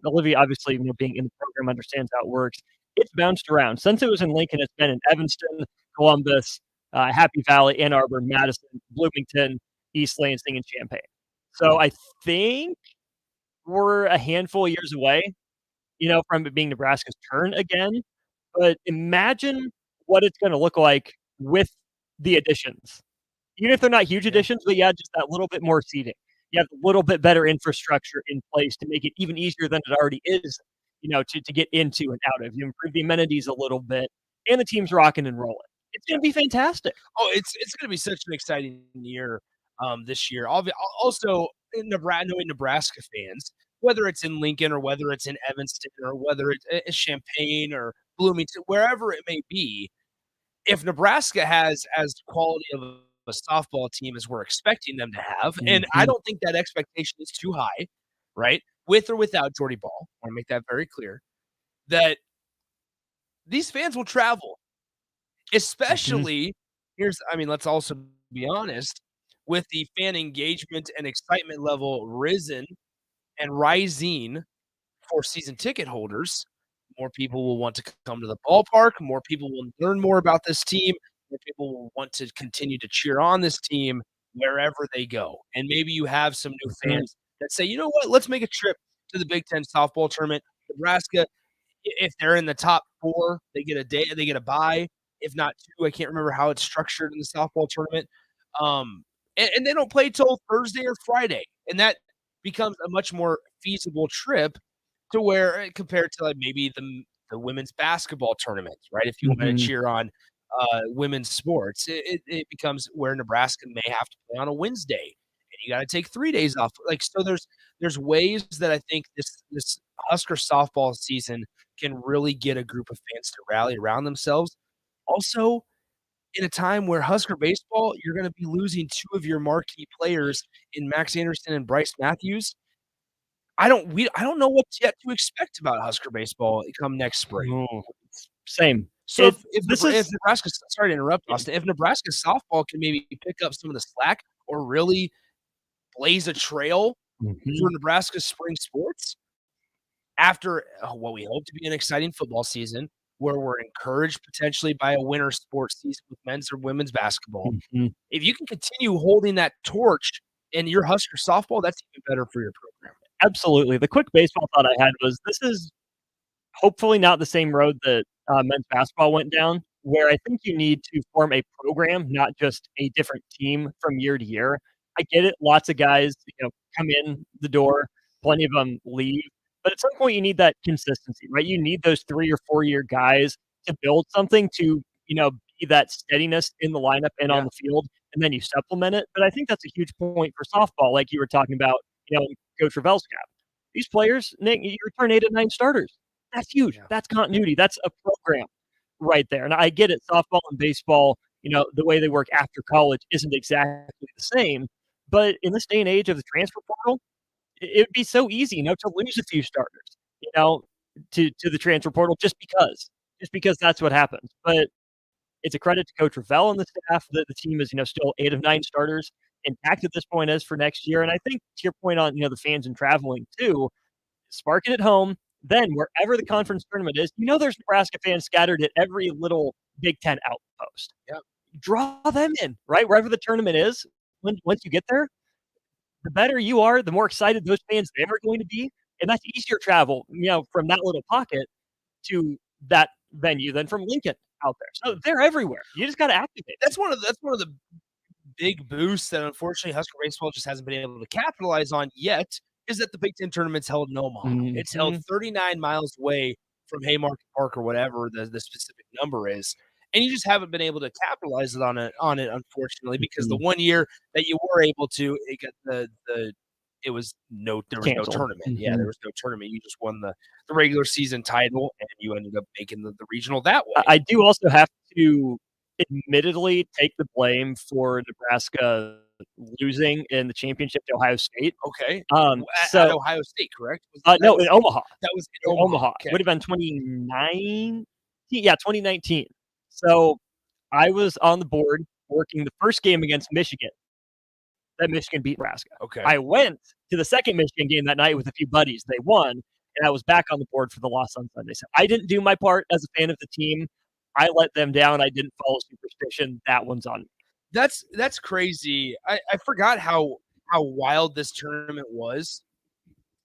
Olivia, obviously, being in the program, understands how it works. It's bounced around. Since it was in Lincoln, it's been in Evanston, Columbus, Happy Valley, Ann Arbor, Madison, Bloomington, East Lansing, and Champaign. So I think we're a handful of years away, from it being Nebraska's turn again. But imagine what it's going to look like with the additions. Even if they're not huge additions, but just that little bit more seating. You have a little bit better infrastructure in place to make it even easier than it already is, to get into and out of. You improve the amenities a little bit, and the team's rocking and rolling. It's going to be fantastic. Oh, it's going to be such an exciting year this year. Also, knowing Nebraska fans, whether it's in Lincoln or whether it's in Evanston or whether it's Champaign or Bloomington, wherever it may be, if Nebraska has as quality of a softball team as we're expecting them to have, and I don't think that expectation is too high, right? With or without Jordy Ball, I want to make that very clear, that these fans will travel, especially let's also be honest, with the fan engagement and excitement level risen and rising for season ticket holders. More people will want to come to the ballpark. More people will learn more about this team. More people will want to continue to cheer on this team wherever they go. And maybe you have some new fans that say, you know what, let's make a trip to the Big Ten softball tournament. Nebraska, if they're in the top 4, they get a bye. if not 2. I can't remember how it's structured in the softball tournament. And they don't play till Thursday or Friday, and that becomes a much more feasible trip to where compared to like maybe the women's basketball tournament, right? If you want to cheer on women's sports, it becomes where Nebraska may have to play on a Wednesday, and you got to take 3 days off. Like so, there's ways that I think this Husker softball season can really get a group of fans to rally around themselves. Also, in a time where Husker baseball, you're going to be losing 2 of your marquee players in Max Anderson and Bryce Matthews. I don't know what yet to expect about Husker baseball come next spring. Same. So if Nebraska, sorry to interrupt, Austin, if Nebraska softball can maybe pick up some of the slack or really blaze a trail for Nebraska spring sports after what we hope to be an exciting football season, where we're encouraged potentially by a winter sports season with men's or women's basketball. If you can continue holding that torch in your Husker softball, that's even better for your program. Absolutely. The quick baseball thought I had was this is hopefully not the same road that men's basketball went down, where I think you need to form a program, not just a different team from year to year. I get it. Lots of guys, come in the door, plenty of them leave. But at some point, you need that consistency, right? You need those 3 or 4 year guys to build something to, be that steadiness in the lineup and on the field, and then you supplement it. But I think that's a huge point for softball, like you were talking about, Coach Ravel's cap. These players, Nick, you return 8 of 9 starters. That's huge. That's continuity. That's a program right there. And I get it. Softball and baseball, the way they work after college isn't exactly the same. But in this day and age of the transfer portal, it would be so easy, to lose a few starters, to the transfer portal just because that's what happens. But it's a credit to Coach Ravel and the staff that the team is, still 8 of 9 starters intact at this point as for next year. And I think to your point on, the fans and traveling too, spark it at home. Then wherever the conference tournament is, there's Nebraska fans scattered at every little Big Ten outpost. Yeah. Draw them in, right? Wherever the tournament is, once you get there, the better you are, the more excited those fans there are going to be. And that's easier travel, from that little pocket to that venue than from Lincoln out there. So they're everywhere. You just got to activate. That's one of the big boosts that unfortunately Husker baseball just hasn't been able to capitalize on yet, is that the Big Ten tournament's held in Omaha. It's held 39 miles away from Haymarket Park or whatever the specific number is. And you just haven't been able to capitalize on it, unfortunately, because the one year that you were able to, there was no tournament. Yeah, there was no tournament. You just won the regular season title, and you ended up making the regional that way. I do also have to admittedly take the blame for Nebraska losing in the championship to Ohio State. Okay. So at Ohio State, correct? No, in Omaha. That was in Omaha. Okay. Would have been 2019. Yeah, 2019. So I was on the board working the first game against Michigan. That Michigan beat Nebraska. Okay. I went to the second Michigan game that night with a few buddies. They won, and I was back on the board for the loss on Sunday. So I didn't do my part as a fan of the team. I let them down. I didn't follow superstition. That one's on me. That's crazy. I forgot how wild this tournament was,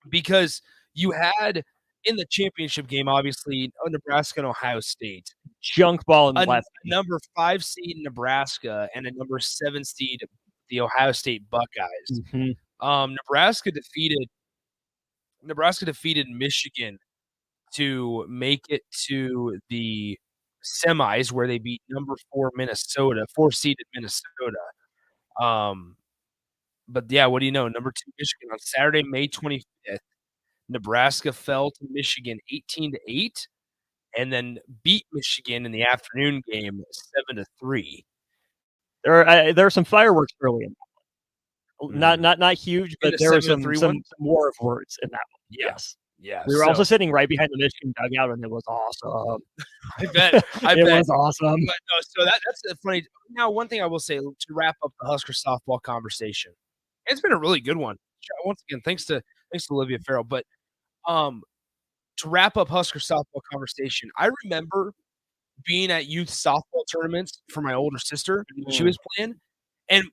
because you had in the championship game, obviously, Nebraska and Ohio State. Junk ball in the left. Number 5 seed Nebraska and a number 7 seed the Ohio State Buckeyes. Nebraska defeated Michigan to make it to the semis, where they beat number 4 seeded Minnesota. But yeah, what do you know? Number 2 Michigan on Saturday, May 25th. Nebraska fell to Michigan 18-8, and then beat Michigan in the afternoon game 7-3. There are some fireworks early in that one. Not huge, but there were some war of words in that one. Yes. Yeah. We were also sitting right behind the Michigan dugout, and it was awesome. I bet. It was awesome. But no, so that's funny. Now, one thing I will say to wrap up the Husker softball conversation, it's been a really good one. Once again, thanks to Olivia Farrell. But to wrap up Husker softball conversation, I remember being at youth softball tournaments for my older sister. She was playing, and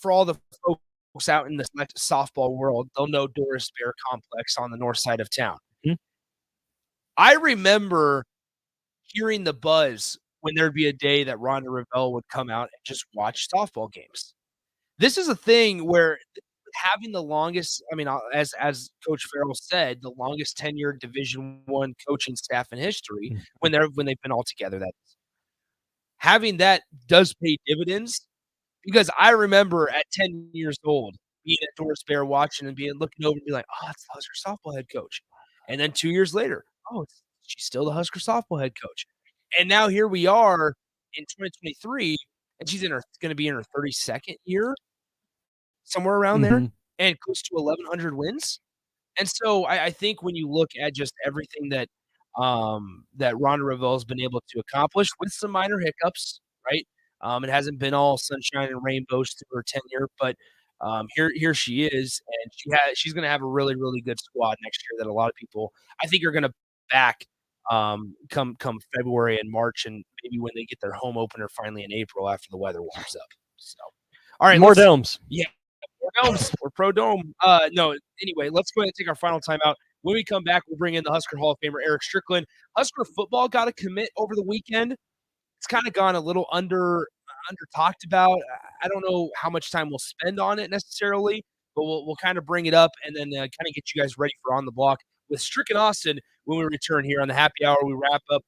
for all the folks out in the softball world, they'll know Doris Bear Complex on the north side of town. I remember hearing the buzz when there'd be a day that Ronda Revelle would come out and just watch softball games. This is a thing where having the longest, I mean, as Coach Farrell said, the longest tenured Division I coaching staff in history when they've been all together. That is. Having that does pay dividends, because I remember at 10 years old being at Doris Bear watching and looking over and be like, oh, it's the Husker softball head coach. And then 2 years later, oh, she's still the Husker softball head coach. And now here we are in 2023, and she's going to be in her 32nd year, somewhere around there, and close to 1,100 wins. And so I think when you look at just everything that Ronda Revelle has been able to accomplish with some minor hiccups, right? It hasn't been all sunshine and rainbows through her tenure, but here she is, and she's going to have a really, really good squad next year that a lot of people, I think, are going to back come February and March, and maybe when they get their home opener finally in April after the weather warms up. So, all right, more domes. Yeah, more domes or pro dome. No, anyway, let's go ahead and take our final timeout. When we come back, we'll bring in the Husker Hall of Famer Eric Strickland. Husker football got a commit over the weekend. It's kind of gone a little under talked about. I don't know how much time we'll spend on it necessarily, but we'll kind of bring it up and then kind of get you guys ready for On the Block with Strick and Austin when we return here on the Happy Hour. We wrap up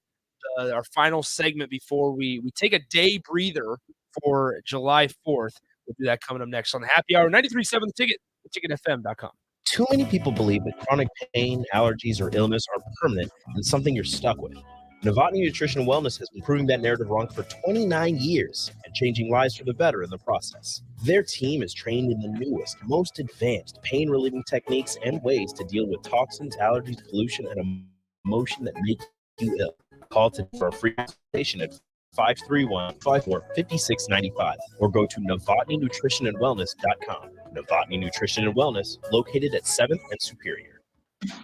our final segment before we take a day breather for July 4th. We'll do that coming up next on the Happy Hour. 93.7 The Ticket, theticketfm.com. Too many people believe that chronic pain, allergies, or illness are permanent and something you're stuck with. Novotny Nutrition and Wellness has been proving that narrative wrong for 29 years and changing lives for the better in the process. Their team is trained in the newest, most advanced pain-relieving techniques and ways to deal with toxins, allergies, pollution, and emotion that make you ill. Call today for a free consultation at 531-54-5695 or go to NovotnyNutritionandWellness.com. Novotny Nutrition and Wellness, located at 7th and Superior.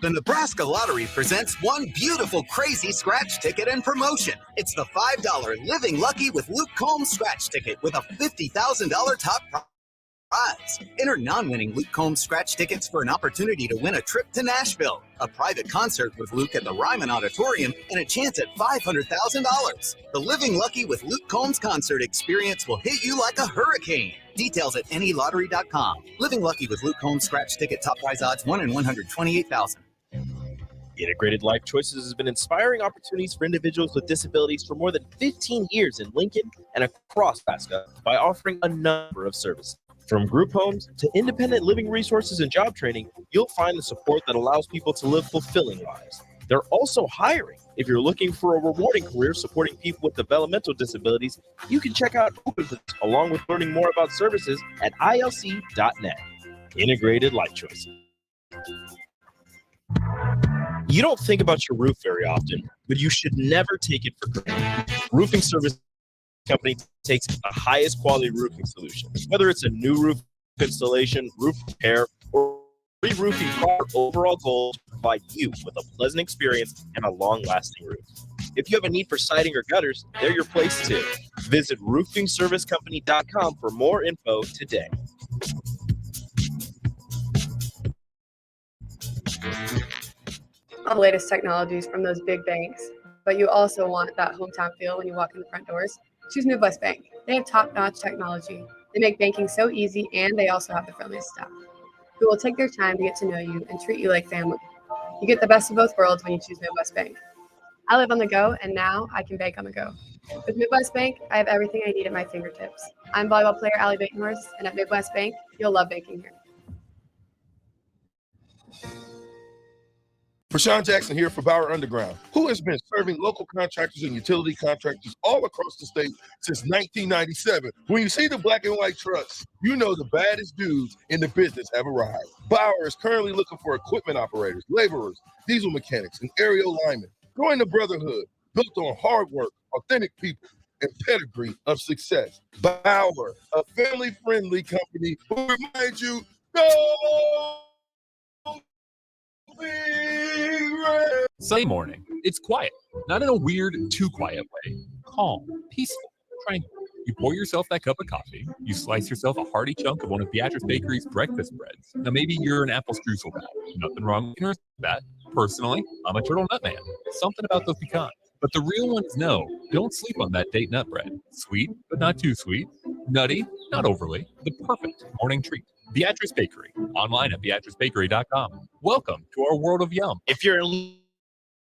The Nebraska Lottery presents one beautiful crazy scratch ticket and promotion. It's the $5 Living Lucky with Luke Combs scratch ticket with a $50,000 top prize. Enter non-winning Luke Combs scratch tickets for an opportunity to win a trip to Nashville, a private concert with Luke at the Ryman Auditorium, and a chance at $500,000. The Living Lucky with Luke Combs concert experience will hit you like a hurricane. Details at nelottery.com. Living Lucky with Luke Combs scratch ticket top prize odds 1 in 128,000. Integrated Life Choices has been inspiring opportunities for individuals with disabilities for more than 15 years in Lincoln and across Nebraska by offering a number of services. From group homes to independent living resources and job training, you'll find the support that allows people to live fulfilling lives. They're also hiring. If you're looking for a rewarding career supporting people with developmental disabilities, you can check out openings along with learning more about services at ilc.net. Integrated Life Choices. You don't think about your roof very often, but you should never take it for granted. Roofing Service Company takes the highest quality roofing solutions. Whether it's a new roof installation, roof repair, or re-roofing, our overall goal is to provide you with a pleasant experience and a long-lasting roof. If you have a need for siding or gutters, they're your place too. Visit roofingservicecompany.com for more info today. All the latest technologies from those big banks, but you also want that hometown feel when you walk in the front doors. Choose Midwest Bank. They have top-notch technology. They make banking so easy, and they also have the friendliest staff who will take their time to get to know you and treat you like family. You get the best of both worlds when you choose Midwest Bank. I live on the go, and now I can bank on the go. With Midwest Bank, I have everything I need at my fingertips. I'm volleyball player Allie Batenhorst, and at Midwest Bank, you'll love banking here. Rashawn Jackson here for Bauer Underground, who has been serving local contractors and utility contractors all across the state since 1997. When you see the black and white trucks, you know the baddest dudes in the business have arrived. Bauer is currently looking for equipment operators, laborers, diesel mechanics, and aerial linemen. Join the brotherhood built on hard work, authentic people, and pedigree of success. Bauer, a family-friendly company who reminds you, go! Sunday morning. It's quiet, not in a weird, too quiet way. Calm, peaceful, tranquil. You pour yourself that cup of coffee. You slice yourself a hearty chunk of one of Beatrice Bakery's breakfast breads. Now, maybe you're an apple streusel guy. Nothing wrong with that. Personally, I'm a turtle nut man. Something about those pecans. But the real ones know, don't sleep on that date nut bread. Sweet, but not too sweet. Nutty, not overly. The perfect morning treat. Beatrice Bakery. Online at beatricebakery.com. Welcome to our world of yum. If you're in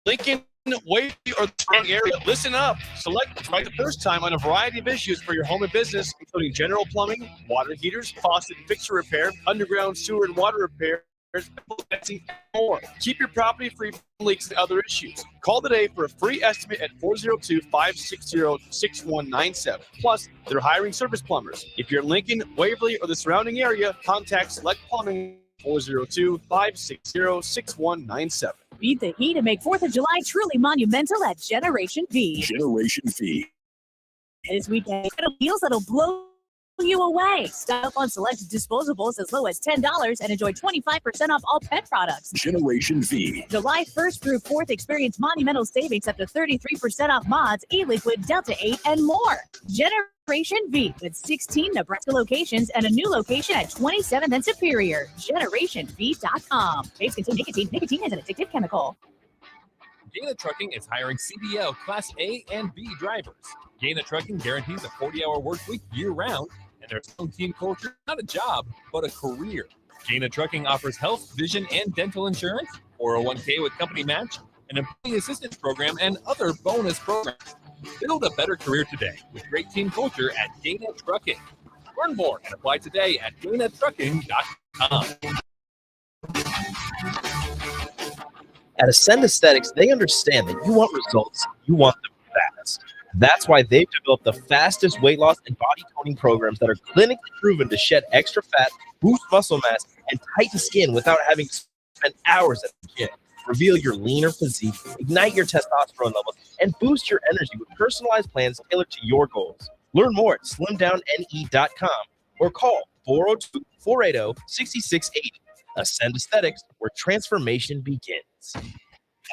Lincoln, Waverly, or the surrounding area, listen up. Select right the first time on a variety of issues for your home and business, including general plumbing, water heaters, faucet and fixture repair, underground sewer and water repair, and more. Keep your property free from leaks and other issues. Call today for a free estimate at 402-560-6197. Plus, they're hiring service plumbers. If you're in Lincoln, Waverly, or the surrounding area, contact Select Plumbing 402-560-6197. Beat the heat and make 4th of July truly monumental at Generation V. Generation V. This weekend, incredible deals that'll blow you away. Stock up on select disposables as low as $10 and enjoy 25% off all pet products. Generation V. July 1st through 4th, experience monumental savings up to 33% off mods, e-liquid, Delta 8, and more. Generation V with 16 Nebraska locations and a new location at 27th and Superior. GenerationV.com. Vapes contain nicotine. Nicotine is an addictive chemical. Gaina Trucking is hiring CDL Class A and B drivers. Gaina Trucking guarantees a 40-hour work week year-round, and their strong team culture, not a job, but a career. Gaina Trucking offers health, vision, and dental insurance, 401k with company match, an employee assistance program, and other bonus programs. Build a better career today with great team culture at Gaina Trucking. Learn more and apply today at GainaTrucking.com. At Ascend Aesthetics, they understand that you want results, you want them fast. That's why they've developed the fastest weight loss and body toning programs that are clinically proven to shed extra fat, boost muscle mass, and tighten skin without having spent hours at the gym. Reveal your leaner physique, ignite your testosterone levels, and boost your energy with personalized plans tailored to your goals. Learn more at slimdowne.com or call 402-480-6680. Ascend Aesthetics, where transformation begins.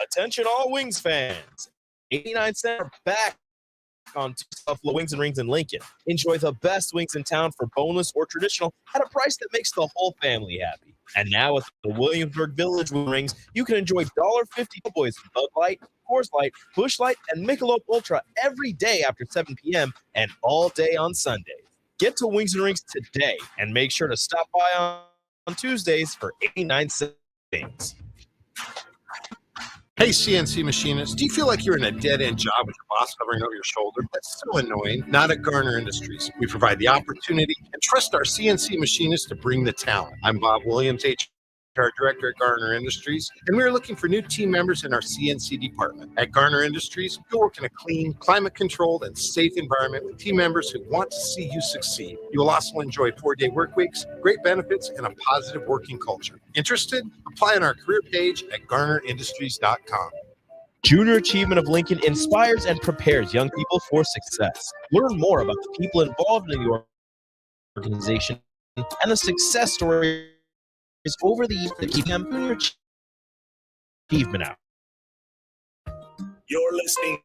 Attention all Wings fans. 89 Cent are back on Buffalo Wings and Rings in Lincoln. Enjoy the best wings in town for boneless or traditional at a price that makes the whole family happy. And now with the Williamsburg Village Wing Rings, you can enjoy $1.50 boys from Bud Light, Coors Light, Busch Light, and Michelob Ultra every day after 7 p.m. and all day on Sunday. Get to Wings and Rings today and make sure to stop by on Tuesdays for 89 cents. Hey, CNC machinists, do you feel like you're in a dead-end job with your boss hovering over your shoulder? That's so annoying. Not at Garner Industries. We provide the opportunity and trust our CNC machinists to bring the talent. I'm Bob Williams, HR Director at Garner Industries, and we're looking for new team members in our CNC department. At Garner Industries, you'll work in a clean, climate-controlled, and safe environment with team members who want to see you succeed. You will also enjoy 4-day work weeks, great benefits, and a positive working culture. Interested? Apply on our career page at GarnerIndustries.com. Junior Achievement of Lincoln inspires and prepares young people for success. Learn more about the people involved in the organization and the success stories over the years that keep them Junior Achievement out. You're listening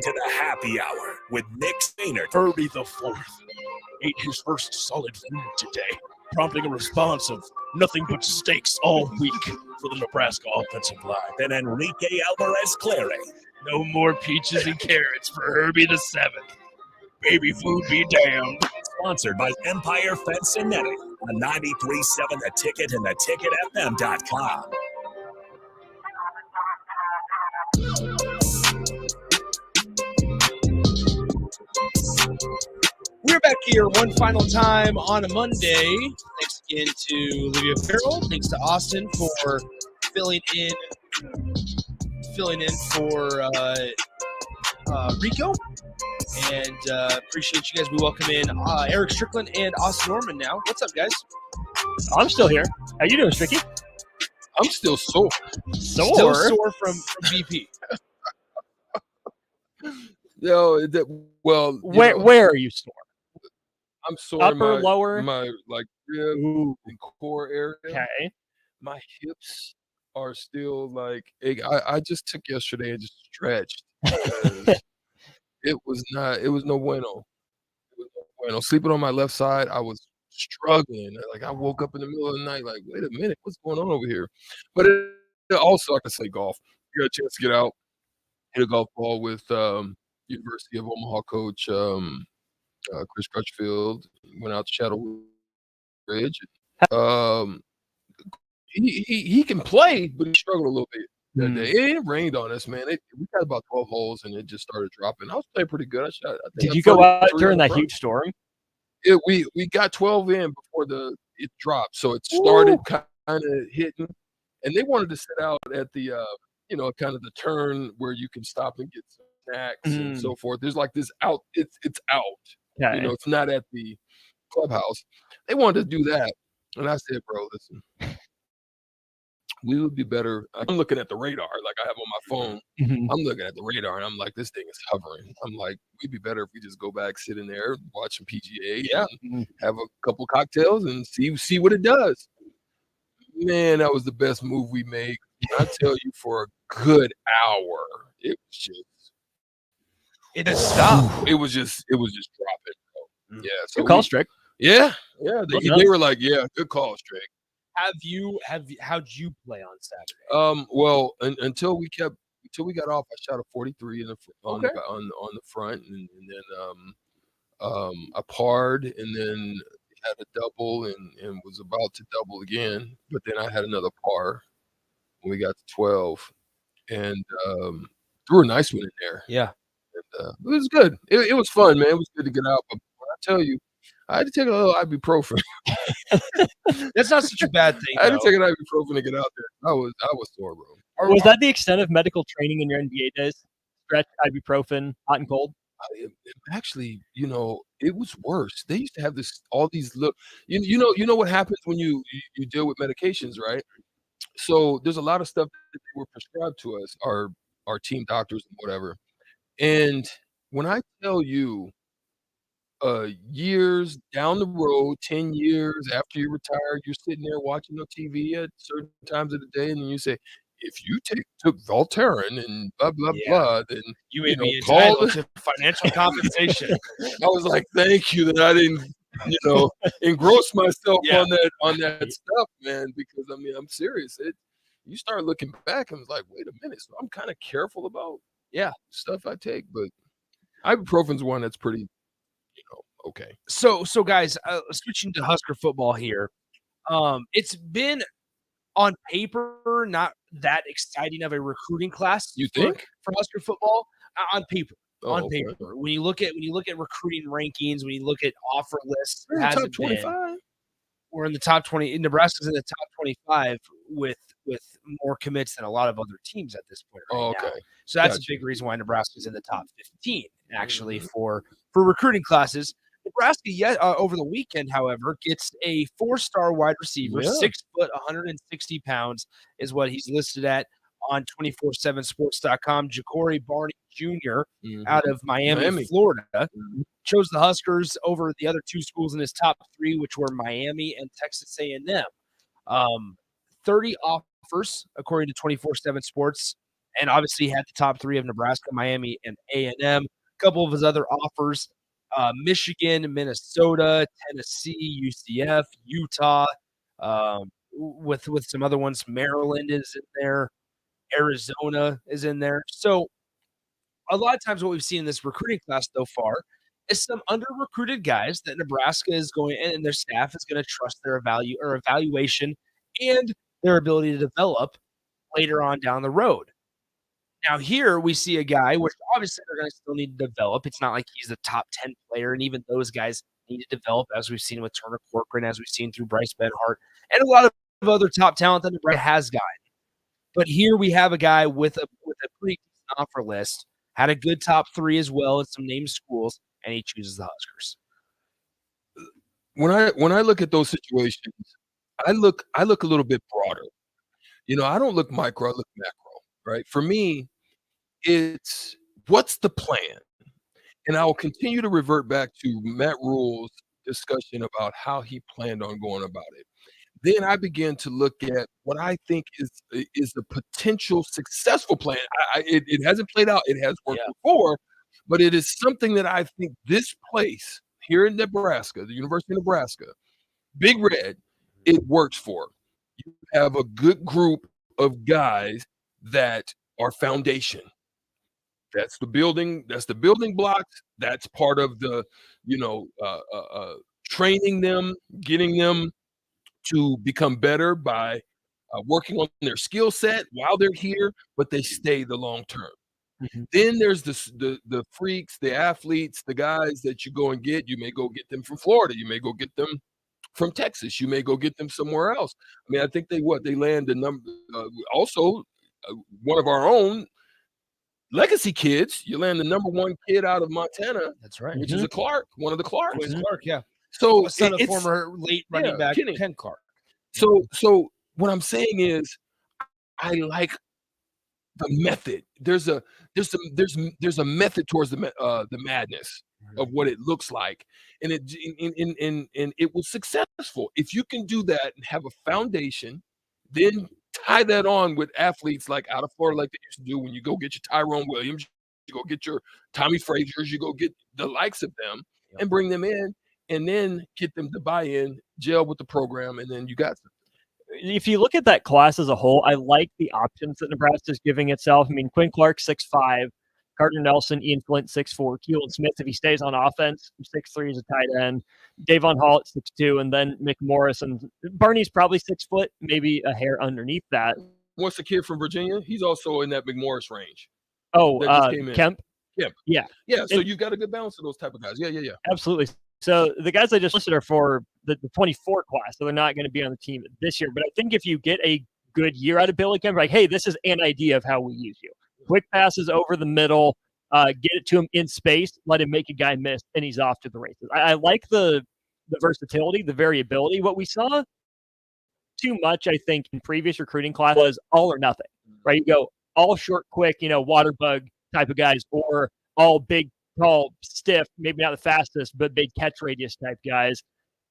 to the Happy Hour with Nick Stainer. Herbie the Fourth ate his first solid food today, prompting a response of nothing but steaks all week for the Nebraska offensive line. Then Enrique Alvarez Clary. No more peaches and carrots for Herbie the Seventh. Baby food be damned. Sponsored by Empire Fence and Netting on 93.7 The Ticket and theticketfm.com. We're back here one final time on a Monday. Thanks again to Olivia Farrell. Thanks to Austin for filling in for Rico. And appreciate you guys. We welcome in Eric Strickland and Austin Norman now. What's up, guys? I'm still here. How you doing, Stricky? I'm still sore. Still sore from BP. Yo, well, where are you sore? I'm sore. Upper, in my, lower? my like rib and core area. Okay. My hips are still like. I just took yesterday and just stretched. It was no bueno. It was no bueno. Sleeping on my left side, I was struggling. Like I woke up in the middle of the night, like, wait a minute, what's going on over here? But also, I can say golf. You got a chance to get out, hit a golf ball with University of Omaha coach Chris Crutchfield. Went out to Shadow Ridge. He can play, but he struggled a little bit that day. It rained on us, man. We got about 12 holes, and it just started dropping. I was playing pretty good. I think Did I you go out 33 during on the that front. huge storm? We got 12 in before it dropped, so it started kind of hitting, and they wanted to sit out at the kind of the turn where you can stop and get some snacks and so forth. There's like this out. It's out. Yeah, It's not at the clubhouse. They wanted to do that, and I said, bro, listen. We would be better. I'm looking at the radar like I have on my phone. I'm looking at the radar and I'm like, this thing is hovering. I'm like, we'd be better if we just go back, sit in there, watch some PGA, and have a couple cocktails and see what it does. Man, that was the best move we made. I tell you, for a good hour, it didn't stop. It was just dropping, bro. Yeah. So Good call, Strick. Yeah. They were like, yeah, good call, Strick. How'd you play on Saturday? Well, until we got off, I shot a 43 on the front, and then I parred, and then had a double, and was about to double again, but then I had another par when we got to 12, and threw a nice one in there. Yeah, and, it was good. It was fun, man. It was good to get out. But when I tell you, I had to take a little ibuprofen. That's not such a bad thing. I had to take an ibuprofen to get out there. I was sore, bro. Was that the extent of medical training in your NBA days? Stretch, ibuprofen, hot and cold? Actually, it was worse. They used to have all these look. You know what happens when you deal with medications, right? So there's a lot of stuff that they were prescribed to us, our team doctors and whatever. And when I tell you, years down the road, 10 years after you're retired, you're sitting there watching the TV at certain times of the day, and then you say, if you took Voltaren and blah, blah, blah, then you would be call entitled to financial compensation. I was like, thank you that I didn't, engross myself on that stuff, man, because I'm serious. You start looking back and it's like, wait a minute. So I'm kind of careful about stuff I take, but ibuprofen's one that's pretty okay. So guys, switching to Husker football here. It's been on paper not that exciting of a recruiting class. You think for Husker football on paper? Oh, okay. When you look at recruiting rankings, when you look at offer lists, We're in the top 25. We're in the top 20. Nebraska's in the top 25 with more commits than a lot of other teams at this point. Right now. So that's a big reason why Nebraska's in the top 15 actually for recruiting classes. Nebraska over the weekend, however, gets a 4-star wide receiver, 6 foot, 160 pounds is what he's listed at on 247sports.com. Ja'Cory Barney Jr. Out of Miami, Florida, chose the Huskers over the other two schools in his top 3, which were Miami and Texas A&M. 30 offers, according to 247 Sports, and obviously had the top 3 of Nebraska, Miami, and A&M. A couple of his other offers, Michigan, Minnesota, Tennessee, UCF, Utah, with some other ones. Maryland is in there. Arizona is in there. So a lot of times what we've seen in this recruiting class so far is some under-recruited guys that Nebraska is going and their staff is going to trust their evaluation and their ability to develop later on down the road. Now here we see a guy, which obviously they're going to still need to develop. It's not like he's a top 10 player, and even those guys need to develop, as we've seen with Turner Corcoran, as we've seen through Bryce Benhart, and a lot of other top talent that Nebraska has gotten. But here we have a guy with a pretty decent offer list, had a good top 3 as well at some named schools, and he chooses the Huskers. When I look at those situations, I look a little bit broader. I don't look micro, I look macro, right? For me, it's what's the plan? And I will continue to revert back to Matt Rule's discussion about how he planned on going about it. Then I began to look at what I think is the potential successful plan. It hasn't played out. It has worked before, but it is something that I think this place here in Nebraska, the University of Nebraska, Big Red, it works for. You have a good group of guys that are foundation. That's the building. That's the building blocks. That's part of the, training them, getting them to become better by working on their skill set while they're here, but they stay the long term. Then there's the freaks, the athletes, the guys that you go and get. You may go get them from Florida. You may go get them from Texas. You may go get them somewhere else. I mean, I think they land the number. Also, one of our own legacy kids. You land the number one kid out of Montana. That's right. Which is a Clark, one of the Clarks. Quinn Clark, yeah. So Son of it's former late running back Kenny. Ken Clark. So what I'm saying is, I like the method. There's a method towards the madness of what it looks like, and it was successful. If you can do that and have a foundation, then tie that on with athletes like out of Florida, like they used to do when you go get your Tyrone Williams, you go get your Tommy Frazier's, you go get the likes of them and bring them in, and then get them to buy in, gel with the program, and then you got them. If you look at that class as a whole, I like the options that Nebraska is giving itself. I mean, Quinn Clark, 6'5", Gardner Nelson, Ian Flint, 6'4", Keelan Smith, if he stays on offense, 6'3" as a tight end, Davon Hall at 6'2", and then Mick Morris. And Barney's probably 6 foot, maybe a hair underneath that. What's the kid from Virginia? He's also in that McMorris range. Oh, Kemp? Kemp. Yeah. Yeah, so you've got a good balance of those type of guys. Yeah. Absolutely. So the guys I just listed are for the 24 class, so they're not going to be on the team this year. But I think if you get a good year out of Billy Kemp, like, hey, this is an idea of how we use you. Quick passes over the middle, get it to him in space, let him make a guy miss, and he's off to the races. I like the versatility, the variability. What we saw too much, I think, in previous recruiting class was all or nothing, right? You go all short, quick, water bug type of guys, or all big, tall, stiff, maybe not the fastest, but big catch radius type guys.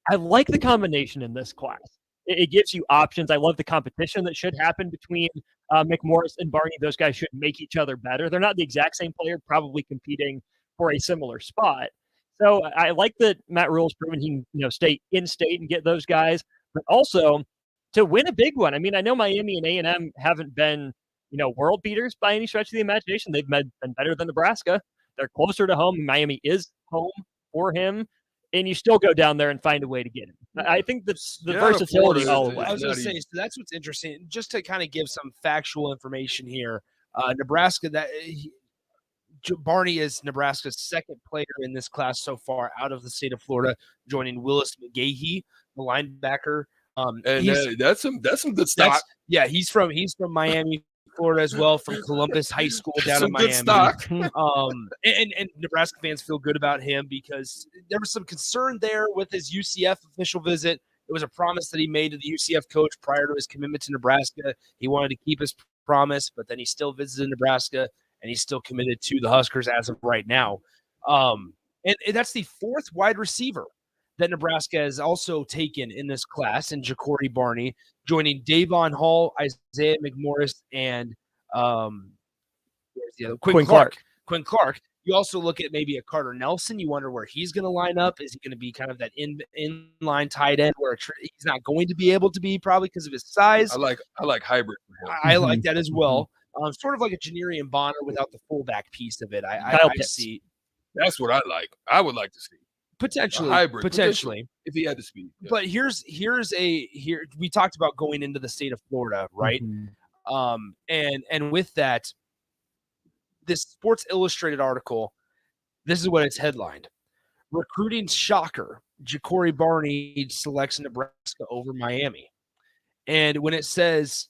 I like the combination in this class. It gives you options. I love the competition that should happen between McMorris and Barney. Those guys should make each other better. They're not the exact same player, probably competing for a similar spot. So I like that Matt Rule's proven he can, stay in state and get those guys, but also to win a big one. I mean, I know Miami and A&M haven't been, world beaters by any stretch of the imagination. They've been better than Nebraska. They're closer to home. Miami is home for him. And you still go down there and find a way to get him. I think the versatility all the way. I was going to say, so that's what's interesting. Just to kind of give some factual information here, Nebraska, Barney is Nebraska's second player in this class so far out of the state of Florida, joining Willis McGahee, the linebacker. And that's some good stock. He's from Miami, Florida as well, from Columbus High School down in Miami. Good stock. And Nebraska fans feel good about him because there was some concern there with his UCF official visit. It was a promise that he made to the UCF coach prior to his commitment to Nebraska. He wanted to keep his promise, but then he still visited Nebraska, and he's still committed to the Huskers as of right now. And that's the fourth wide receiver that Nebraska has also taken in this class, in Ja'Cory Barney, joining Davon Hall, Isaiah McMorris, and Quinn Clark. Quinn Clark. You also look at maybe a Carter Nelson. You wonder where he's going to line up. Is he going to be kind of that inline tight end where he's not going to be able to be probably because of his size? I like hybrid. I like that as well. Sort of like a Janarian Bonner without the fullback piece of it. I see. That's what I like. I would like to see. Potentially, hybrid, potentially, if he had the speed. Yeah. But here's we talked about going into the state of Florida, right? And with that, this Sports Illustrated article, this is what it's headlined: "Recruiting shocker: Ja'Cory Barney selects Nebraska over Miami." And when it says,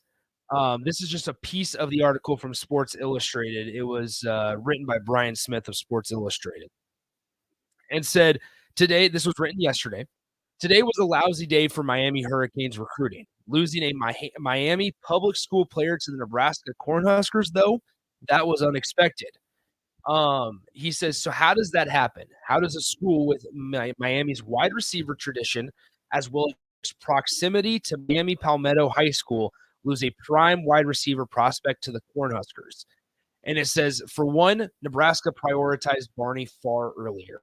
this is just a piece of the article from Sports Illustrated. It was written by Brian Smith of Sports Illustrated, and said, today, this was written yesterday, today was a lousy day for Miami Hurricanes recruiting. Losing a Miami public school player to the Nebraska Cornhuskers, though, that was unexpected. He says, so how does that happen? How does a school with Miami's wide receiver tradition, as well as proximity to Miami Palmetto High School, lose a prime wide receiver prospect to the Cornhuskers? And it says, for one, Nebraska prioritized Barney far earlier.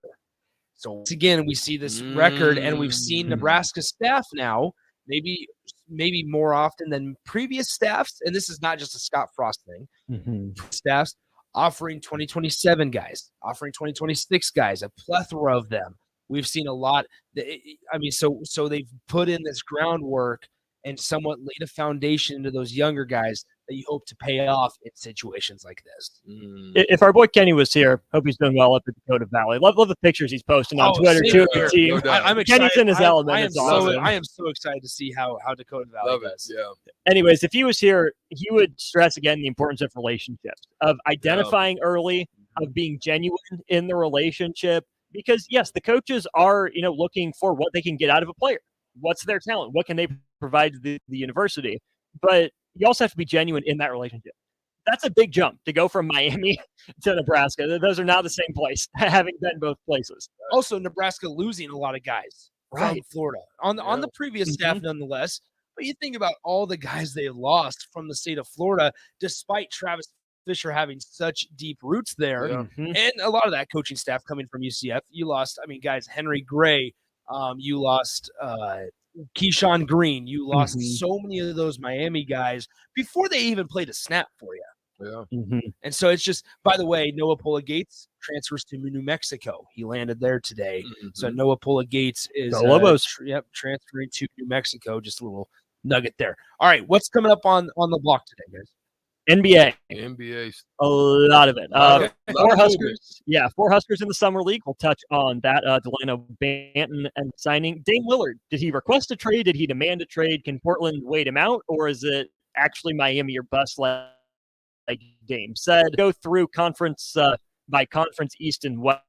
So once again, we see this record, and we've seen Nebraska staff now, maybe more often than previous staffs, and this is not just a Scott Frost thing, staffs offering 2027 guys, offering 2026 guys, a plethora of them. We've seen a lot. So they've put in this groundwork and somewhat laid a foundation into those younger guys that you hope to pay off in situations like this. If our boy Kenny was here, hope he's doing well up at Dakota Valley. Love the pictures he's posting on Twitter too. I'm excited. Kenny's in his element. I am so excited to see how Dakota Valley does. Yeah. Anyways, if he was here, he would stress again the importance of relationships, of identifying early, of being genuine in the relationship. Because yes, the coaches are, looking for what they can get out of a player. What's their talent? What can they provide to the university? But you also have to be genuine in that relationship. That's a big jump to go from Miami to Nebraska. Those are not the same place, having been both places. Also, Nebraska losing a lot of guys from Florida on the previous staff, nonetheless. But you think about all the guys they lost from the state of Florida, despite Travis Fisher having such deep roots there, and a lot of that coaching staff coming from UCF. You lost, guys, Henry Gray. You lost Keyshawn Green. You lost so many of those Miami guys before they even played a snap for you. Yeah. And so it's just, by the way, Noah Pola Gates transfers to New Mexico. He landed there today. So Noah Pola Gates is transferring to New Mexico. Just a little nugget there. All right, what's coming up on the block today, guys? NBA. A lot of it. 4 Huskers. Yeah, 4 Huskers in the Summer League. We'll touch on that. Delano Banton and signing. Dame Lillard. Did he request a trade? Did he demand a trade? Can Portland wait him out? Or is it actually Miami or bust like Dame said? Go through conference by conference, East and West,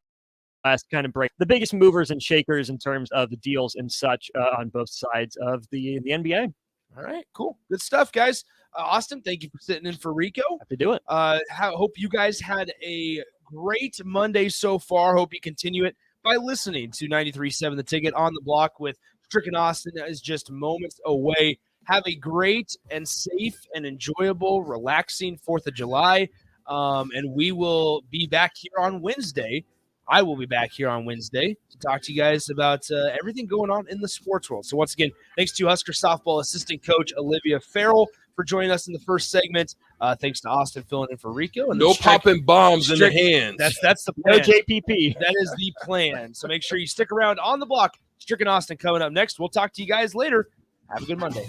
kind of break the biggest movers and shakers in terms of the deals and such on both sides of the NBA. All right, cool. Good stuff, guys. Austin, thank you for sitting in for Rico. Happy to do it. Hope you guys had a great Monday so far. Hope you continue it by listening to 93.7 The Ticket on the block with Strick and Austin is just moments away. Have a great and safe and enjoyable, relaxing 4th of July. And we will be back here on Wednesday. I will be back here on Wednesday to talk to you guys about everything going on in the sports world. So once again, thanks to Husker softball assistant coach Olivia Farrell for joining us in the first segment. Thanks to Austin filling in for Rico. And no popping bombs in the hands. That's the plan. No JPP. That is the plan. So make sure you stick around on the block. Strick and Austin coming up next. We'll talk to you guys later. Have a good Monday.